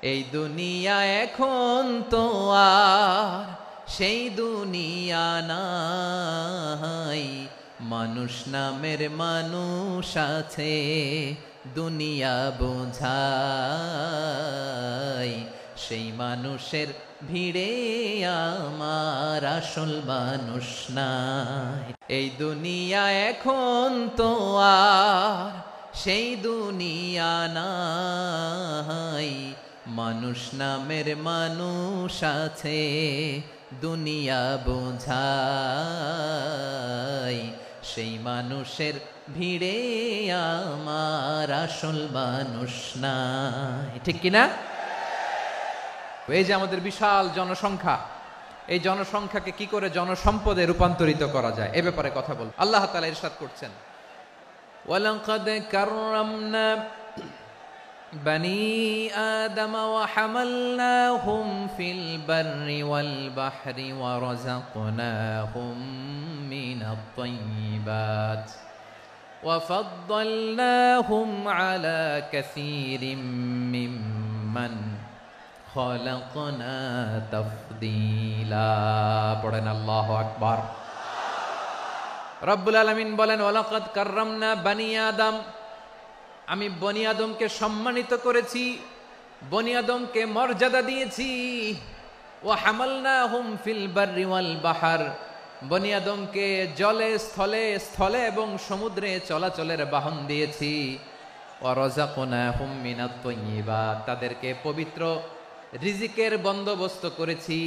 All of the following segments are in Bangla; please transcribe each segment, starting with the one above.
এই দুনিয়া এখন তো আর সেই দুনিয়া নাই, মানুষ নামের মানুষ আছে দুনিয়া বোঝাই, সেই মানুষের ভিড়ে আমার আসল মানুষ নাই। এই দুনিয়া এখন তো আর সেই দুনিয়া নাই, মানুষ নামের মানুষ আছে দুনিয়া বোঝাই, সেই মানুষের ভিড়ে আমার আসল মানুষ নাই। ঠিক কিনা? এই যে আমাদের বিশাল জনসংখ্যা, এই জনসংখ্যাকে কি করে জনসম্পদে রূপান্তরিত করা যায় এ ব্যাপারে কথা বল। আল্লাহ তাআলা ইরশাদ করছেন, ওয়ালাকাদ কাররামনা বনি আদম ওয়া হামালনাহুম ফিল বাররি ওয়াল বাহরি ওয়া রাযাকনাহুম মিনাত তাইয়্যিবাত ওয়া ফাদ্দালনাহুম আলা কাসীরিম মিম্মান খালাকনা তাফদীলা। পড়েন আল্লাহু আকবার। রব্বুল আলামিন বলেন, ওয়ালাকাদ কাররামনা বনি আদম, আমি বনি আদমকে সম্মানিত করেছি, বনি আদমকে মর্যাদা দিয়েছি। ওয়া হামালনাহুম ফিল বাররি ওয়াল বাহর, বনি আদমকে জলে স্থলে স্থলে এবং সমুদ্রে চলাচলের বাহন দিয়েছি। ওয়া রাযাকনাহুম মিনাত তাইয়্যিবাত, তাদেরকে পবিত্র রিজিকের বন্দোবস্ত করেছি।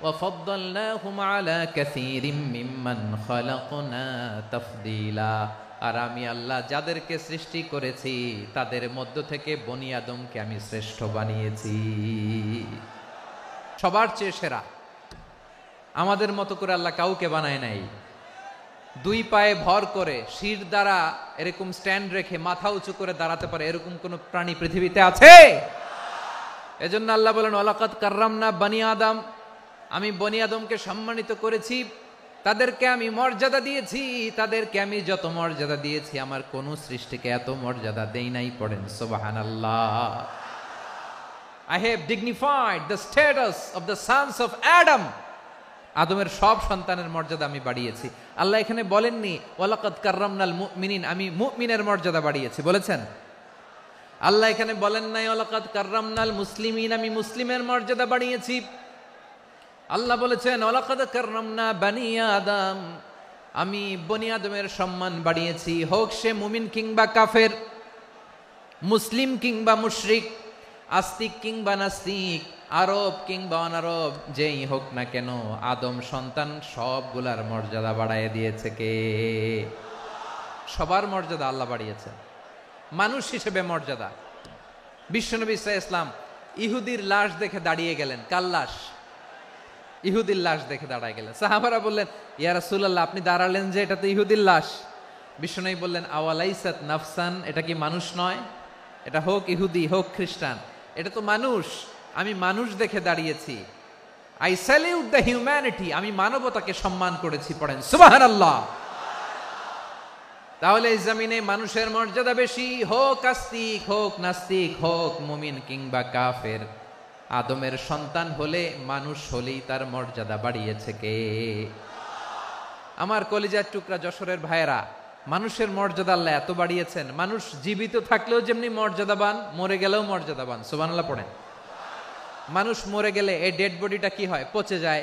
ওয়া ফাদ্দালনাহুম আলা কাসীরিম মিম্মান খালাকনা তাফদীলা, আর আমি আল্লাহ যাদেরকে সৃষ্টি করেছি তাদের মধ্য থেকে বনি আদমকে আমি শ্রেষ্ঠ বানিয়েছি, সবার চেয়ে সেরা। আমাদের মতো করে আল্লাহ কাউকে বানায় নাই। দুই পায়ে ভর করে শির দ্বারা এরকম স্ট্যান্ড রেখে মাথা উঁচু করে দাঁড়াতে পারে এরকম কোন প্রাণী পৃথিবীতে আছে? এজন্য আল্লাহ বলেন, ওয়ালাকাদ কাররামনা বনি আদম, আমি বনি আদমকে সম্মানিত করেছি, তাদেরকে আমি মর্যাদা দিয়েছি। তাদেরকে আমি যত মর্যাদা দিয়েছি আমার কোন সৃষ্টিকে এত মর্যাদা দেই নাই। পড়েন সুবহানাল্লাহ। I have dignified the status of the sons of Adam, আদমের সব সন্তানের মর্যাদা আমি বাড়িয়েছি। আল্লাহ এখানে বলেননি ওয়ালাকাদ কাররামনাল মুমিনিন, আমি মুমিনের মর্যাদা বাড়িয়েছি, বলেছেন? আল্লাহ এখানে বলেন নাই ওয়ালাকাদ কাররামনাল মুসলিমিন, আমি মুসলিমের মর্যাদা বাড়িয়েছি। আল্লাহ বলেছেন ওয়ালাকাদ কাররামনা বনি আদম, আমি বনি আদমের সম্মান বাড়িয়েছি, হোক সে মুমিন কিংবা কাফের, মুসলিম কিংবা মুশরিক, আস্তিক কিংবা নাস্তিক, আরব কিংবা অনারব, যেই হোক না কেন আদম সন্তান সবগুলার মর্যাদা বাড়ায় দিয়েছে কে? সবার মর্যাদা আল্লাহ বাড়িয়েছে। মানুষ হিসেবে মর্যাদা। বিশ্বনবী সাল্লাল্লাহু আলাইহি ওয়াসাল্লাম ইহুদির লাশ দেখে দাঁড়িয়ে গেলেন। কার লাশ? ইহুদির লাশ দেখে দাঁড়ায় গেলেন। সাহাবারা বললেন, ইয়া রাসূলুল্লাহ, আপনি দাঁড়ালেন যে, এটা তো ইহুদির লাশ। বিশ্বনবী বললেন, আওয়ালাইসাত নাফসান, এটা কি মানুষ নয়? এটা হোক ইহুদি হোক খ্রিস্টান, এটা তো মানুষ। আমি মানুষ দেখে দাঁড়িয়েছি। আই স্যালিউট দ্য হিউম্যানিটি, আমি মানবতাকে সম্মান করেছি। পড়েন সুবহানাল্লাহ। তাহলে এই জমিনে মানুষের মর্যাদা বেশি, হোক আস্তিক হোক নাস্তিক, হোক মুমিন কিংবা কাফের। আদমের সন্তান হলে, মানুষ হলেই তার মর্যাদা বাড়িয়েছে কে? আমার কলিজার টুকরা যশোরের ভাইয়েরা, মানুষের মর্যাদা আল্লাহ এত বাড়িয়েছেন, মানুষ জীবিত থাকলেও যেমনি মর্যাদাবান, মরে গেলেও মর্যাদাবান। সুবহানাল্লাহ পড়েন। মানুষ মরে গেলে এই ডেড বডিটা কি হয়? পচে যায়,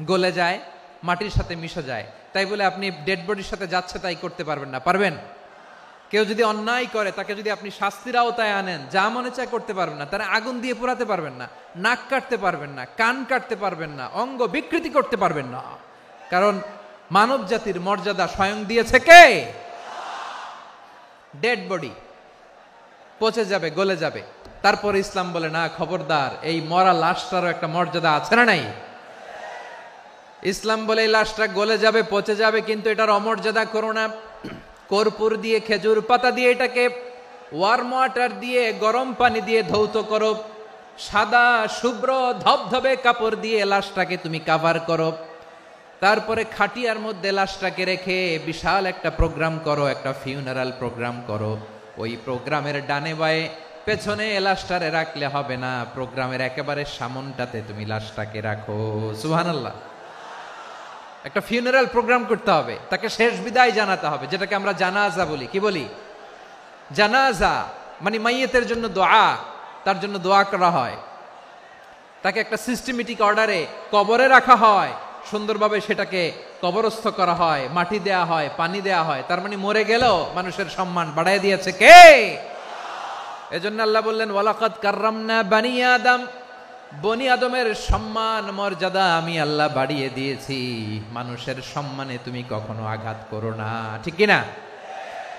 গলে যায়, মাটির সাথে মিশে যায়। তাই বলে আপনি ডেড বডির সাথে যাচ্ছে তাই করতে পারবেন না। পারবেন? কেউ যদি অন্যায় করে তাকে যদি আপনি শাস্তির আওতায় আনেন, যা মনে চায় করতে পারবেন না। তারা আগুন দিয়ে পোড়াতে পারবেন না, নাক কাটতে পারবেন না, কান কাটতে পারবেন না, অঙ্গ বিকৃতি করতে পারবেন না। কারণ মানব জাতির মর্যাদা স্বয়ং দিয়েছে কে? ডেড বডি পচে যাবে, গলে যাবে। তারপর ইসলাম বলে, না খবরদার, এই মরা লাশটারও একটা মর্যাদা আছে না নাই? ইসলাম বলে এই লাশটা গলে যাবে, পচে যাবে, কিন্তু এটার অমর্যাদা করো না। কর্পূর দিয়ে, খেজুর পাতা দিয়ে এটাকে ওয়ার্ম ওয়াটার দিয়ে, গরম পানি দিয়ে ধৌত করো। সাদা শুভ্র ধবধবে কাপড় দিয়ে লাশটাকে তুমি কাভার করো। তারপরে খাটিয়ার মধ্যে লাশটাকে রেখে বিশাল একটা প্রোগ্রাম করো, একটা ফিউনারাল প্রোগ্রাম করো। ওই প্রোগ্রামের ডানে বায়ে পেছনে লাশটারে রাখলে হবে না, প্রোগ্রামের একেবারে সামনটাতে তুমি লাশটাকে রাখো। সুবহানাল্লাহ। একটা ফিউনারাল প্রোগ্রাম করতে হবে, তাকে শেষ বিদায় জানাতে হবে, যেটাকে আমরা জানাজা বলি। কি বলি? জানাজা মানে মাইয়েতের জন্য দোয়া, তার জন্য দোয়া করা হয়, তাকে একটা সিস্টেমেটিক অর্ডারে কবরে রাখা হয়, সুন্দরভাবে সেটাকে কবরস্থ করা হয়, মাটি দেয়া হয়, পানি দেয়া হয়। তার মানে মরে গেলেও মানুষের সম্মান বাড়ায় দিয়েছে কে? এজন্য আল্লাহ বললেন ওয়ালাকাদ কাররামনা বানি আদম, বনি আদমের সম্মান মর্যাদা আমি আল্লাহ বাড়িয়ে দিয়েছি। মানুষের সম্মানে তুমি কখনো আঘাত করো না, ঠিক কিনা?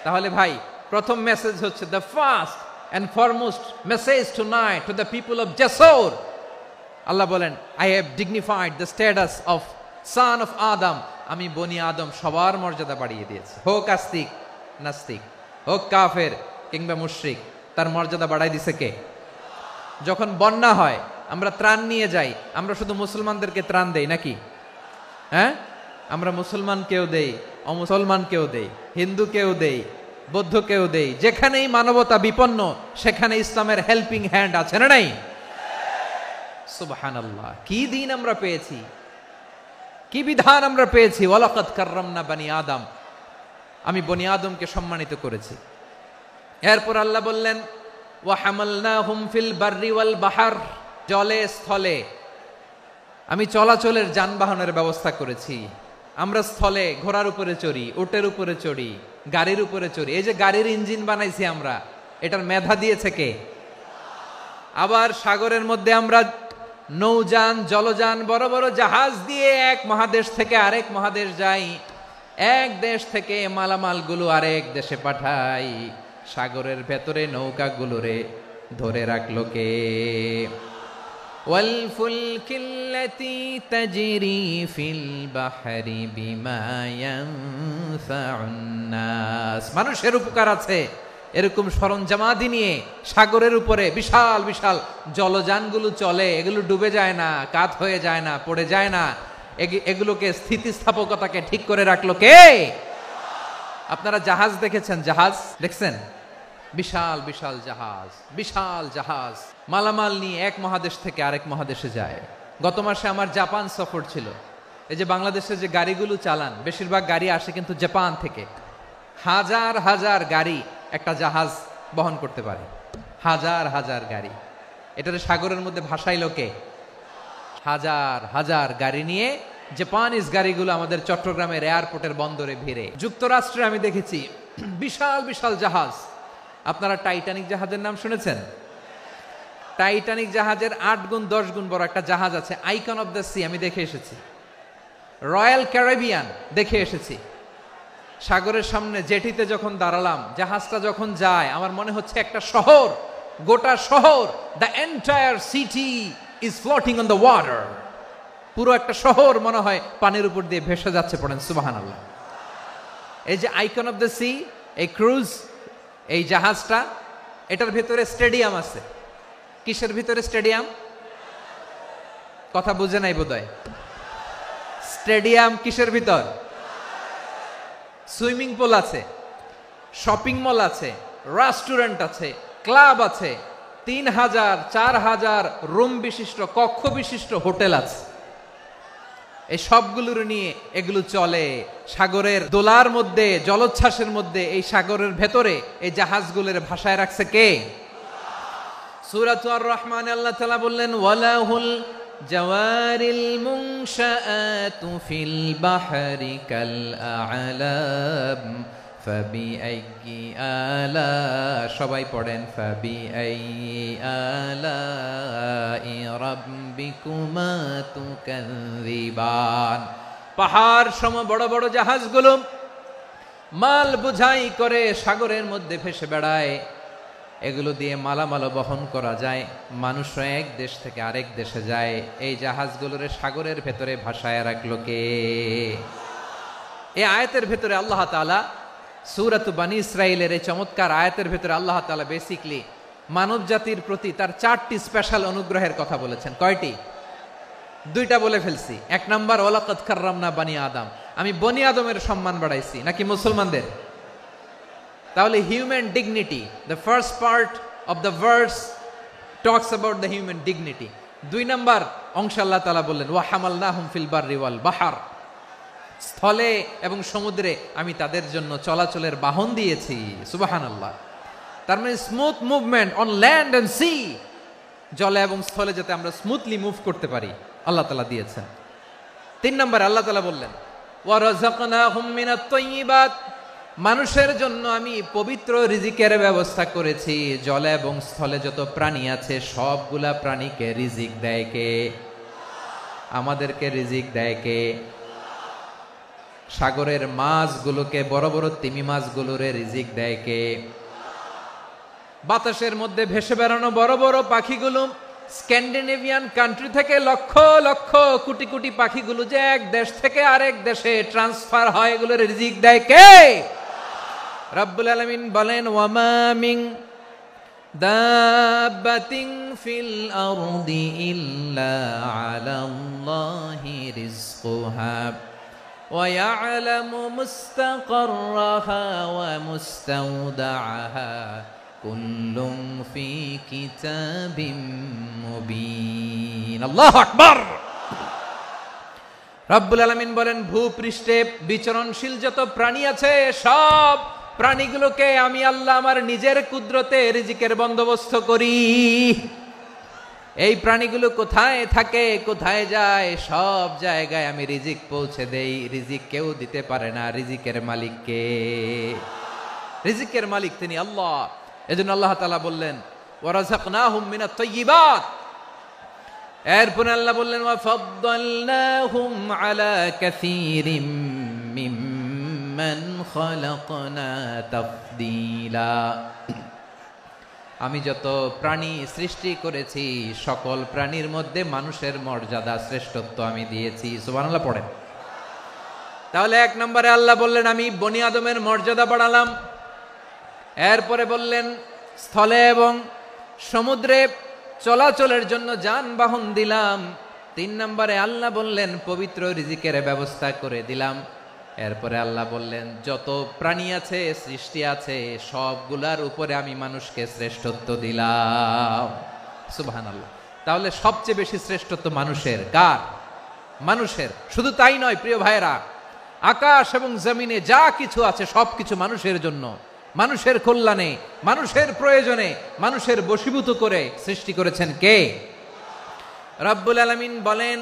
তাহলে ভাই, প্রথম মেসেজ হচ্ছে the first and foremost message tonight to the people of জাসর। আল্লাহ বলেন I have dignified the status of son of আদম। আমি বনি আদম সবার মর্যাদা বাড়িয়ে দিয়েছি, হোক আস্তিক নাস্তিক, হোক কাফের কিংবা মুশরিক, তার মর্যাদা বাড়াই দিছে কে? যখন বন্যা হয় আমরা ত্রাণ নিয়ে যাই, আমরা শুধু মুসলমানদেরকে ত্রাণ দেই নাকি? হ্যাঁ, আমরা মুসলমানকেও দেই, অমুসলমানকেও দেই, হিন্দুকেও দেই, বৌদ্ধকেও দেই। যেখানেই মানবতা বিপন্ন সেখানে ইসলামের হেল্পিং হ্যান্ড আছে না নাই? সুবহানাল্লাহ। কি দিন আমরা পেয়েছি, কি বিধান আমরা পেয়েছি। ওয়ালাকাদ কাররামনা বানি আদম, আমি বনি আদমকে সম্মানিত করেছি। এরপর আল্লাহ বললেন ওয়া হামালনাহুম ফিল বাররি ওয়াল বাহর, জলে স্থলে আমি চলাচলের যানবাহনের ব্যবস্থা করেছি। আমরা স্থলে ঘোড়ার উপরে চড়ি, উটের উপরে চড়ি, গাড়ির উপরে চড়ি। এই যে গাড়ির ইঞ্জিন বানাইছি আমরা, এটার মেধা দিয়েছে কে? আবার সাগরের মধ্যে আমরা নৌযান, জলযান, বড় বড় জাহাজ দিয়ে এক মহাদেশ থেকে আরেক মহাদেশ যাই, এক দেশ থেকে মালামালগুলো আরেক দেশে পাঠাই। সাগরের ভেতরে নৌকাগুলোরে ধরে রাখলো কে? ওয়াল ফুলকিল্লাতী তাজরি ফিল বাহরি বিমা ইয়ানফাউন নাস। মানুষের উপকার আছে এরকম সরঞ্জামাদি নিয়ে সাগরের উপরে বিশাল বিশাল জলযানগুলো চলে। এগুলো ডুবে যায় না, কাত হয়ে যায় না, পড়ে যায় না। এগুলোকে স্থিতিস্থাপকতাকে ঠিক করে রাখলো কে? আপনারা জাহাজ দেখেছেন? জাহাজ দেখছেন? বিশাল বিশাল জাহাজ, বিশাল জাহাজ মালামাল নিয়ে এক মহাদেশ থেকে আরেক মহাদেশে যায়। গত মাসে আমার জাপান সফর ছিল। এই যে বাংলাদেশে যে গাড়িগুলো চালান, বেশিরভাগ গাড়ি আসে কিন্তু জাপান থেকে। হাজার হাজার গাড়ি একটা জাহাজ বহন করতে পারে, হাজার হাজার গাড়ি। এটার সাগরের মধ্যে ভাসাইলো কে? হাজার হাজার গাড়ি নিয়ে জাপানিজ গাড়িগুলো আমাদের চট্টগ্রামের এয়ারপোর্টের বন্দরে ভিড়ে। যুক্তরাষ্ট্রে আমি দেখেছি বিশাল বিশাল জাহাজ। আপনারা টাইটানিক জাহাজের নাম শুনেছেন? টাইটানিক জাহাজের 8 গুণ 10 গুণ বড় একটা জাহাজ আছে, আইকন অফ দ্য সি, আমি দেখে এসেছি। রয়্যাল ক্যারিবিয়ান দেখে এসেছি। সাগরের সামনে জেটিতে যখন দাঁড়ালাম, জাহাজটা যখন যায়, আমার মনে হচ্ছে একটা শহর, গোটা শহর, the entire city is floating on the water. পুরো একটা শহর মনে হয় পানির উপর দিয়ে ভেসে যাচ্ছে। পড়েন সুবহানাল্লাহ। এই যে আইকন অফ দ্য সি, এই ক্রুজ, এই জাহাজটা, এটার ভিতরে স্টেডিয়াম আছে। কিসের ভিতরে স্টেডিয়াম? কথা বুঝে নাই বোধহয়। স্টেডিয়াম কিসের ভিতর? সুইমিং পুল আছে, শপিং মল আছে, রেস্টুরেন্ট আছে, ক্লাব আছে, 3000 4000 রুম বিশিষ্ট, কক্ষ বিশিষ্ট হোটেল আছে। এই সবগুলোর নিয়ে এগুলো চলে সাগরের দোলার মধ্যে, জলোচ্ছ্বাসের মধ্যে। এই সাগরের ভেতরে এই জাহাজগুলোর ভাষায় রাখছে কে? সূরাতুর আর রহমানে আল্লাহ তাআলা বললেন ওয়ালাহুল জাওয়ারিল মুনশাআতু ফিল বাহরি কাল আ'লাম ফাবিআইয়ি আলা, সবাই পড়েন ফাবিআইয়ি আলাই রাব্বিকুমা তুকাযিবান। পাহাড় সম বড় বড় জাহাজগুলো মাল বোঝাই করে সাগরের মধ্যে ভেসে বেড়ায়। এগুলো দিয়ে মালামাল বহন করা যায়, মানুষরা এক দেশ থেকে আরেক দেশে যায়। এই জাহাজগুলোর সাগরের ভেতরে ভাসায় রাখলো কে? এই আয়াতের ভেতরে আল্লাহ তাআলা সূরাত বানী ইসরাঈলের এই চমৎকার আয়াতের ভেতরে আল্লাহ তাআলা বেসিক্যালি মানব জাতির প্রতি তার 4টি স্পেশাল অনুগ্রহের কথা বলেছেন। কয়টি? 2টা বলে ফেলছি। 1 নাম্বার ওয়ালাকাদ কাররামনা বানি আদম, আমি বনি আদমের সম্মান বাড়াইছি, নাকি মুসলমানদের? তাহলে human dignity, the first part of the verse talks about the human dignity. 2 নম্বর অংশ আল্লাহ তাআলা বললেন ওয়া হামালনাহুম ফিল বাররি ওয়াল বাহর, স্থলে এবং সমুদ্রে আমি তাদের জন্য চলাচলের বাহন দিয়েছি। সুবহানাল্লাহ। তার মানে smooth movement on land and sea, জলে এবং স্থলে যাতে আমরা স্মুথলি মুভ করতে পারি আল্লাহ তাআলা দিয়েছেন। 3 নম্বরে আল্লাহ তাআলা বললেন ওয়া রাযাকনাহুম মিনাত তাইয়্যিবাত, মানুষের জন্য আমি পবিত্র রিজিকের ব্যবস্থা করেছি। জলে এবং স্থলে যত প্রাণী আছে সবগুলা প্রাণীকে রিজিক দেয় কে? আমাদেরকে রিজিক দেয় কে? সাগরের মাছগুলোকে, বড় বড় তিমি মাছগুলোরে রিজিক দেয় কে? বাতাসের মধ্যে ভেসে বেড়ানো বড় বড় পাখিগুলো, স্ক্যান্ডিনেভিয়ান কান্ট্রি থেকে লক্ষ লক্ষ কোটি কোটি পাখিগুলো যে এক দেশ থেকে আরেক দেশে ট্রান্সফার হয়, এগুলোর রিজিক দেয় কে? রব্বুল আলামিন বলেন ওয়ামা মিন দাব্বাতিন ফিল আরদি ইল্লা আলাল্লাহি রিজকুহা ওয়া ইয়ালামু মুস্তাকাররাহা ওয়া মুস্তাওদাআহা কুল্লুম ফি কিতাবিম মুবিন। আল্লাহু আকবার। রব্বুল আলামিন বলেন ভূপৃষ্ঠে বিচরণশীল যত প্রাণী আছে সব প্রাণীগুলোকে আমি আল্লাহ আমার নিজের কুদরতে রিজিকের বন্দোবস্ত করি। এই প্রাণীগুলো কোথায় থাকে, কোথায় যায়, সব জায়গায় আমি রিজিক পৌঁছে দেই। রিজিক কেউ দিতে পারে না, রিজিকের মালিক কে? রিজিকের মালিক তিনি আল্লাহ। এজন্য আল্লাহ তাআলা বললেন ওয়া রাযাকনাহুম মিনাত তাইয়্যিবাত। এরপর আল্লাহ বললেন ওয়া ফাদ্দালনাহুম আলা কাসীরিম মিম্মান খালাকনা তাফদীলা। আমি যত প্রাণী সৃষ্টি করেছি সকল প্রাণীর মধ্যে মানুষের মর্যাদা শ্রেষ্ঠত্ব আমি দিয়েছি। সুবহানাল্লাহ পড়েন। তাহলে 1 নম্বরে আল্লাহ বললেন আমি বনি আদমের মর্যাদা বাড়ালাম। এরপরে বললেন স্থলে এবং সমুদ্রে চলাচলের জন্য যানবাহন দিলাম। 3 নম্বরে আল্লাহ বললেন পবিত্র রিজিকের ব্যবস্থা করে দিলাম। এরপরে আল্লাহ বললেন যত প্রাণী আছে, সৃষ্টি আছে, সবগুলার উপরে আমি মানুষকে শ্রেষ্ঠত্ব দিলাম। সুবহানাল্লাহ। তাহলে সবচেয়ে বেশি শ্রেষ্ঠত্ব মানুষের। কার? মানুষের। শুধু তাই নয় প্রিয় ভাইরা, আকাশ এবং জমিনে যা কিছু আছে সবকিছু মানুষের জন্য, মানুষের কল্যাণে, মানুষের প্রয়োজনে, মানুষের বশীভূত করে সৃষ্টি করেছেন কে? রব্বুল আলামিন বলেন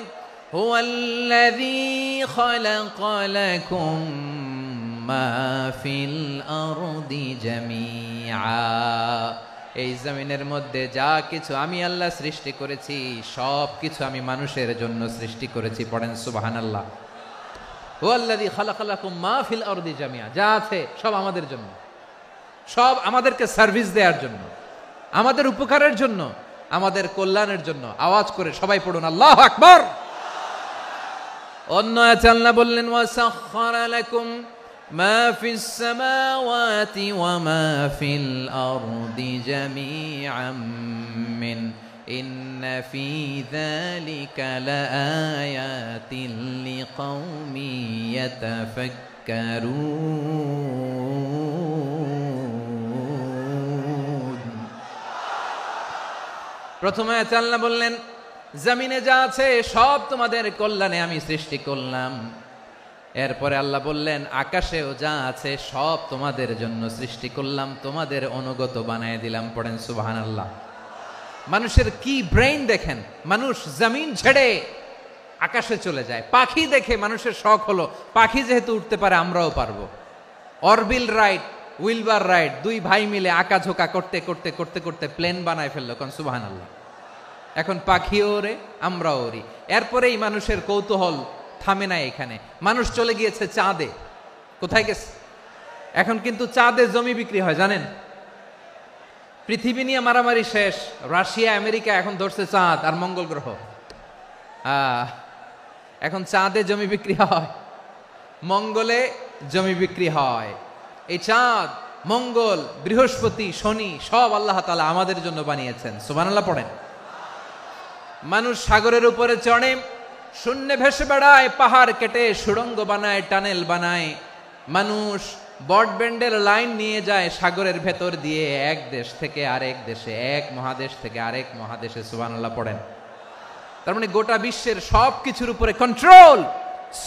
হুয়াল্লাযী খালাকা লাকুম মা ফিল আরদি জামিআ। এই জমিনের মধ্যে যা কিছু আমি আল্লাহ সৃষ্টি করেছি সব কিছু আমি মানুষের জন্য সৃষ্টি করেছি। পড়েন সুবহানাল্লাহ। হুয়াল্লাযী খালাকা লাকুম মা ফিল আরদি জামিআ, যা আছে সব আমাদের জন্য, সব আমাদেরকে সার্ভিস দেওয়ার জন্য, আমাদের উপকারের জন্য, আমাদের কল্যাণের জন্য। আওয়াজ করে সবাই পড়ুন আল্লাহু আকবার। অন্য আয়াতে আল্লাহ বললেন ওয়াসাখখারা লাকুম মা ফিস সামাওয়াতি ওয়া মা ফিল আরদি জামিআম মিন ইন্না ফি যালিকা লাআয়াতিন লিকাউমিন ইয়াতাফাক্কারুন। প্রথমে আল্লাহ বললেন জমিনে যা আছে সব তোমাদের কল্যাণে আমি সৃষ্টি করলাম। এরপরে আল্লাহ বললেন আকাশেও যা আছে সব তোমাদের জন্য সৃষ্টি করলাম, তোমাদের অনুগত বানায় দিলাম। পড়েন সুবহানাল্লাহ। মানুষের কি ব্রেইন দেখেন, মানুষ জমিন ছেড়ে আকাশে চলে যায়। পাখি দেখে মানুষের শখ হলো পাখি যেহেতু উঠতে পারে আমরাও পারবো। অরবিল রাইট, উইলবার রাইট, 2 ভাই মিলে আঁকাঝোঁকা করতে করতে করতে করতে প্লেন বানায় ফেললো। কোন সুবহানাল্লাহ। এখন পাখিও ওরে, আমরাও ওরি। এরপরেই মানুষের কৌতূহল থামে না এখানে। মানুষ চলে গিয়েছে চাঁদে। কোথায় গেছে? এখন কিন্তু চাঁদে জমি বিক্রি হয় জানেন। পৃথিবী নিয়ে মারামারি শেষ, রাশিয়া আমেরিকা এখন ধরছে চাঁদ আর মঙ্গল গ্রহ। এখন চাঁদে জমি বিক্রি হয়, মঙ্গলে জমি বিক্রি হয়। এই চাঁদ, মঙ্গল, বৃহস্পতি, শনি সব আল্লাহ তাআলা আমাদের জন্য বানিয়েছেন। সুবহানাল্লাহ পড়েন। মানুষ সাগরের উপরে চড়ে, শূন্যে ভেসে বেড়ায়, পাহাড় কেটে সুড়ঙ্গ বানায়, টানেল বানায়। মানুষ ব্রডব্যান্ডের লাইন নিয়ে যায় সাগরের ভেতর দিয়ে, এক দেশ থেকে আরেক দেশে, এক মহাদেশ থেকে আরেক মহাদেশে। সুবহানাল্লাহ পড়েন। তার মানে গোটা বিশ্বের সবকিছুর উপরে control,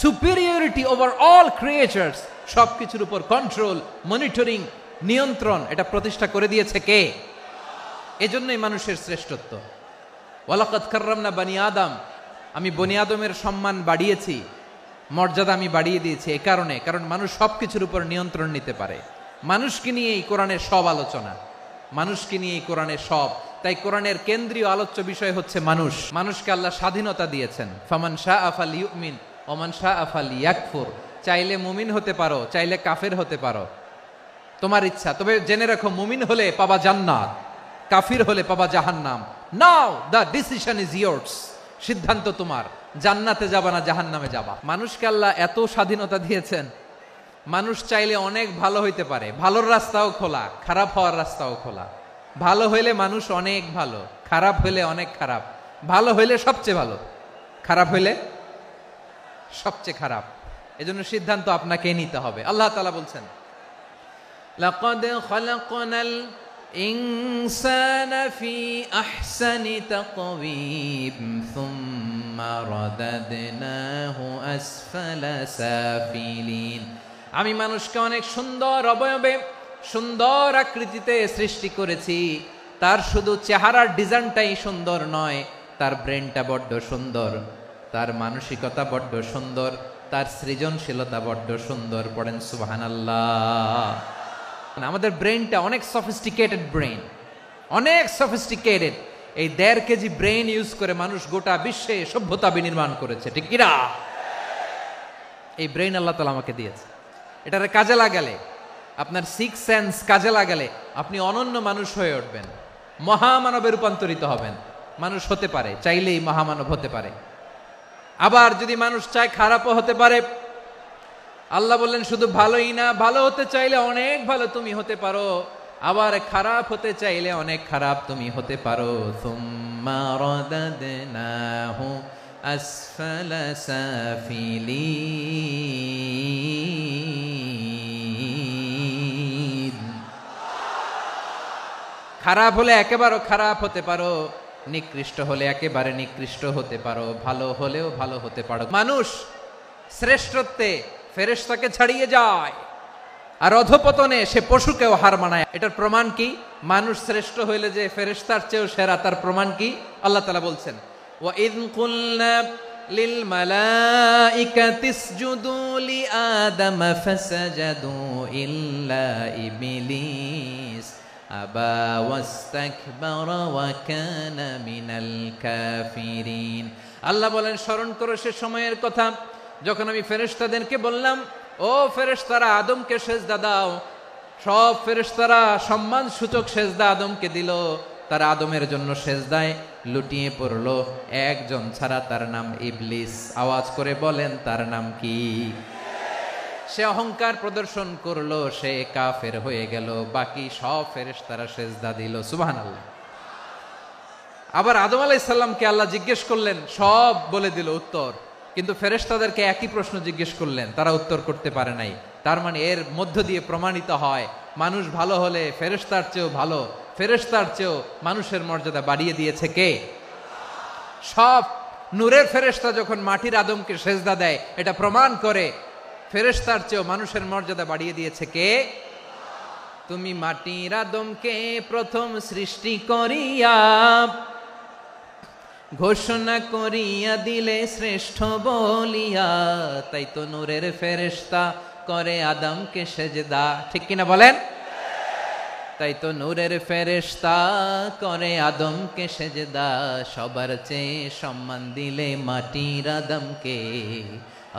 superiority over all creatures, সবকিছুর উপর কন্ট্রোল, মনিটরিং, নিয়ন্ত্রণ, এটা প্রতিষ্ঠা করে দিয়েছে কে? এজন্যই মানুষের শ্রেষ্ঠত্ব। ওয়ালাকাদ কাররামনা বানি আদম, আমি বনি আদমের সম্মান বাড়িয়েছি, মর্যাদা আমি বাড়িয়ে দিয়েছি এই কারণে, কারণ মানুষ সবকিছুর উপর নিয়ন্ত্রণ নিতে পারে। মানুষকে নিয়ে এই কোরআনের সব আলোচনা, মানুষকে নিয়ে এই কোরআনের সব। তাই কোরআনের কেন্দ্রীয় আলোচ্য বিষয় হচ্ছে মানুষ। মানুষকে আল্লাহ স্বাধীনতা দিয়েছেন। ফামান শাআ ফালইউমিন ওয়া মান শাআ ফালইয়াকফুর। চাইলে মুমিন হতে পারো, চাইলে কাফের হতে পারো, তোমার ইচ্ছা। তবে জেনে রাখো, মুমিন হলে পাবা জান্নাত, কাফির হলে পাবা জাহান্নাম। নাও দ্য ডিসিশন ইজ ইয়ার্স। সিদ্ধান্ত তোমার, জান্নাতে যাবা না জাহান্নামে যাবা। মানুষকে আল্লাহ এত স্বাধীনতা দিয়েছেন, মানুষ চাইলে অনেক ভালো হইতে পারে। ভালোর রাস্তাও খোলা, খারাপ হওয়ার রাস্তাও খোলা। ভালো হইলে মানুষ অনেক ভালো, খারাপ হইলে অনেক খারাপ। ভালো হইলে সবচেয়ে ভালো, খারাপ হইলে সবচেয়ে খারাপ। এজন্য সিদ্ধান্ত আপনাকে নিতে হবে। আল্লাহ তাআলা বলছেন, লাকাদ খালাকনাল ইনসানা ফি আহসানি তাকওয়িম সুম্মা রাদাদনাহু আসফালা সাফিলিন। আমি মানুষকে অনেক সুন্দর অবয়বে, সুন্দর আকৃতিতে সৃষ্টি করেছি। তার শুধু চেহারার ডিজাইনটাই সুন্দর নয়, তার ব্রেনটা বড্ড সুন্দর, তার মানসিকতা বড্ড সুন্দর, তার সৃজনশীলতা বড্ড সুন্দর। পড়েন সুবহানাল্লাহ। আমাদের ব্রেনটা অনেক সফিস্টিকেটেড ব্রেন, অনেক সফিস্টিকেটেড। এই 1.5 কেজি ব্রেন ইউজ করে মানুষ গোটা বিশ্বে সভ্যতা বিনির্মাণ করেছে, ঠিক কিনা? এই ব্রেন আল্লাহ তাআলা আমাকে দিয়েছে। এটারে কাজে লাগালে, আপনার 6 সেন্স কাজে লাগালে আপনি অনন্য মানুষ হয়ে উঠবেন, মহামানবে রূপান্তরিত হবেন। মানুষ হতে পারে, চাইলেই মহামানব হতে পারে। আবার যদি মানুষ চায় খারাপও হতে পারে। আল্লাহ বললেন শুধু ভালোই না, ভালো হতে চাইলে অনেক ভালো তুমি হতে পারো, আবার খারাপ হতে চাইলে অনেক খারাপ তুমি হতে পারো। সুম্মা রাদাদনাহু আসফালা সাফিলিন। খারাপ হলে একেবারে খারাপ হতে পারো, নিকৃষ্ট হলে একেবারে নিকৃষ্ট হতে পারো, ভালো হলেও ভালো হতে পারো। মানুষ শ্রেষ্ঠত্বে ফেরেশতাকে ছাড়িয়ে যায়, আর অধপতনে সে পশুকেও হার মানায়। এটার প্রমাণ কি? মানুষ শ্রেষ্ঠ হইলে যে ফেরেশতার চেয়েও সেরা, তার প্রমাণ কি? আল্লাহ তাআলা বলছেন, ওয়া ইয কুলনা লিল মালাইকাতি ইসজুদু লি আদম ফাসাজাদু ইল্লা ইবলিস আবা ওয়াস্তাকবারা ওয়া কানা মিনাল কাফিরিন। আল্লাহ বলেন, স্মরণ করো সে সময়ের কথা যখন আমি ফেরেশতাদেরকে বললাম, ও ফেরেশতারা আদমকে সেজদা দাও। সব ফেরেশতারা সম্মান সূচক সেজদা আদমকে দিল। তারা আদমের জন্য সেজদায় লুটিয়ে পড়লো, একজন ছাড়া, তার নাম ইবলিস। আওয়াজ করে বলেন, তার নাম কি? সে অহংকার প্রদর্শন করলো, সে কাফের হয়ে গেল। বাকি সব ফেরেশতারা সেজদা দিল। সুবহানাল্লাহ। আবার আদম আলাইহিস সালামকে আল্লাহ জিজ্ঞেস করলেন, সব বলে দিল উত্তর, কিন্তু ফেরেশতাদেরকে একই প্রশ্ন জিজ্ঞেস করলেন, তারা উত্তর করতে পারে নাই। তার মানে এর মধ্য দিয়ে প্রমাণিত হয়, মানুষ ভালো হলে ফেরেশতার চেয়েও ভালো, ফেরেশতার চেয়েও মানুষের মর্যাদা বাড়িয়ে দিয়েছে কে? সব নূরের ফেরেশতা যখন মাটির আদমকে সেজদা দেয়, এটা প্রমাণ করে ফেরেশতার চেয়েও মানুষের মর্যাদা বাড়িয়ে দিয়েছে কে? তুমি মাটির আদমকে প্রথম সৃষ্টি করিয়া ঘোষণা করিয়া দিলে শ্রেষ্ঠ বলিয়া, তাই তো নূরের ফেরেশতা করে আদমকে সেজদা। ঠিক কিনা বলেন? তাই তো নূরের ফেরেশতা করে আদমকে সেজদা। সবার চেয়ে সম্মান দিলে মাটির আদমকে।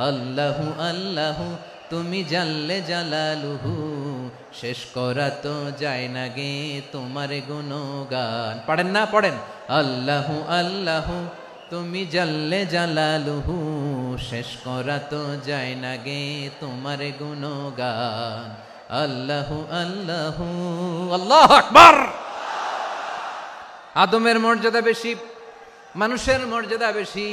আল্লাহু আল্লাহু তুমি জাল্লে জালালুহু, শেষ করা তো যায় না গে তোমার গুণগান। পড়েন না? পড়েন। আল্লাহু আল্লাহু তুমি জাল্লে জালালুহু, শেষ করা তো যায় না গে তোমার গুণগান। আল্লাহু আল্লাহু। আল্লাহু আকবার। আদমের মর্যাদা বেশি, মানুষের মর্যাদা বেশি।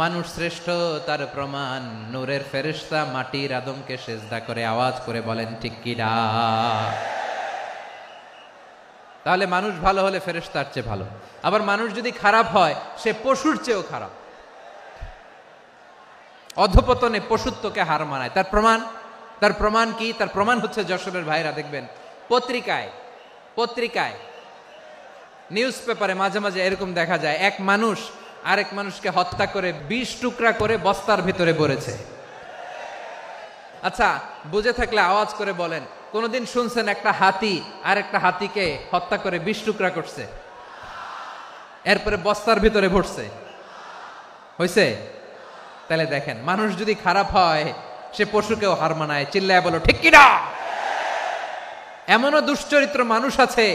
মানুষ শ্রেষ্ঠ তার প্রমাণ, নূরের ফেরেশতা মাটির আদমকে সেজদা করে আওয়াজ করে বলেন ঠিক কিনা। তাহলে মানুষ ভালো হলে ফেরেশতার চেয়ে ভালো। আবার মানুষ যদি খারাপ হয় সে পশুর চেয়েও খারাপ, অধপতনে পশুত্বকে হার মানায়। তার প্রমাণ কি? তার প্রমাণ হচ্ছে যশোরের ভাইরা দেখবেন পত্রিকায় নিউজ পেপারে মাঝে মাঝে এরকম দেখা যায়, এক মানুষ আরেক মানুষকে হত্যা করে 20 টুকরা করে বস্তার ভিতরে ভরেছে। আচ্ছা, বুঝে থাকলে আওয়াজ করে বলেন, কোনদিন শুনছেন একটা হাতি আর একটা হাতিকে হত্যা করে 20 টুকরা করছে, এরপরে বস্তার ভিতরে ভরছে? হয়েছে? তাহলে দেখেন, মানুষ যদি খারাপ হয় সে পশুকেও হার মানায়। চিল্লায় বলো ঠিক কিনা। এমনও দুশ্চরিত্র মানুষ আছে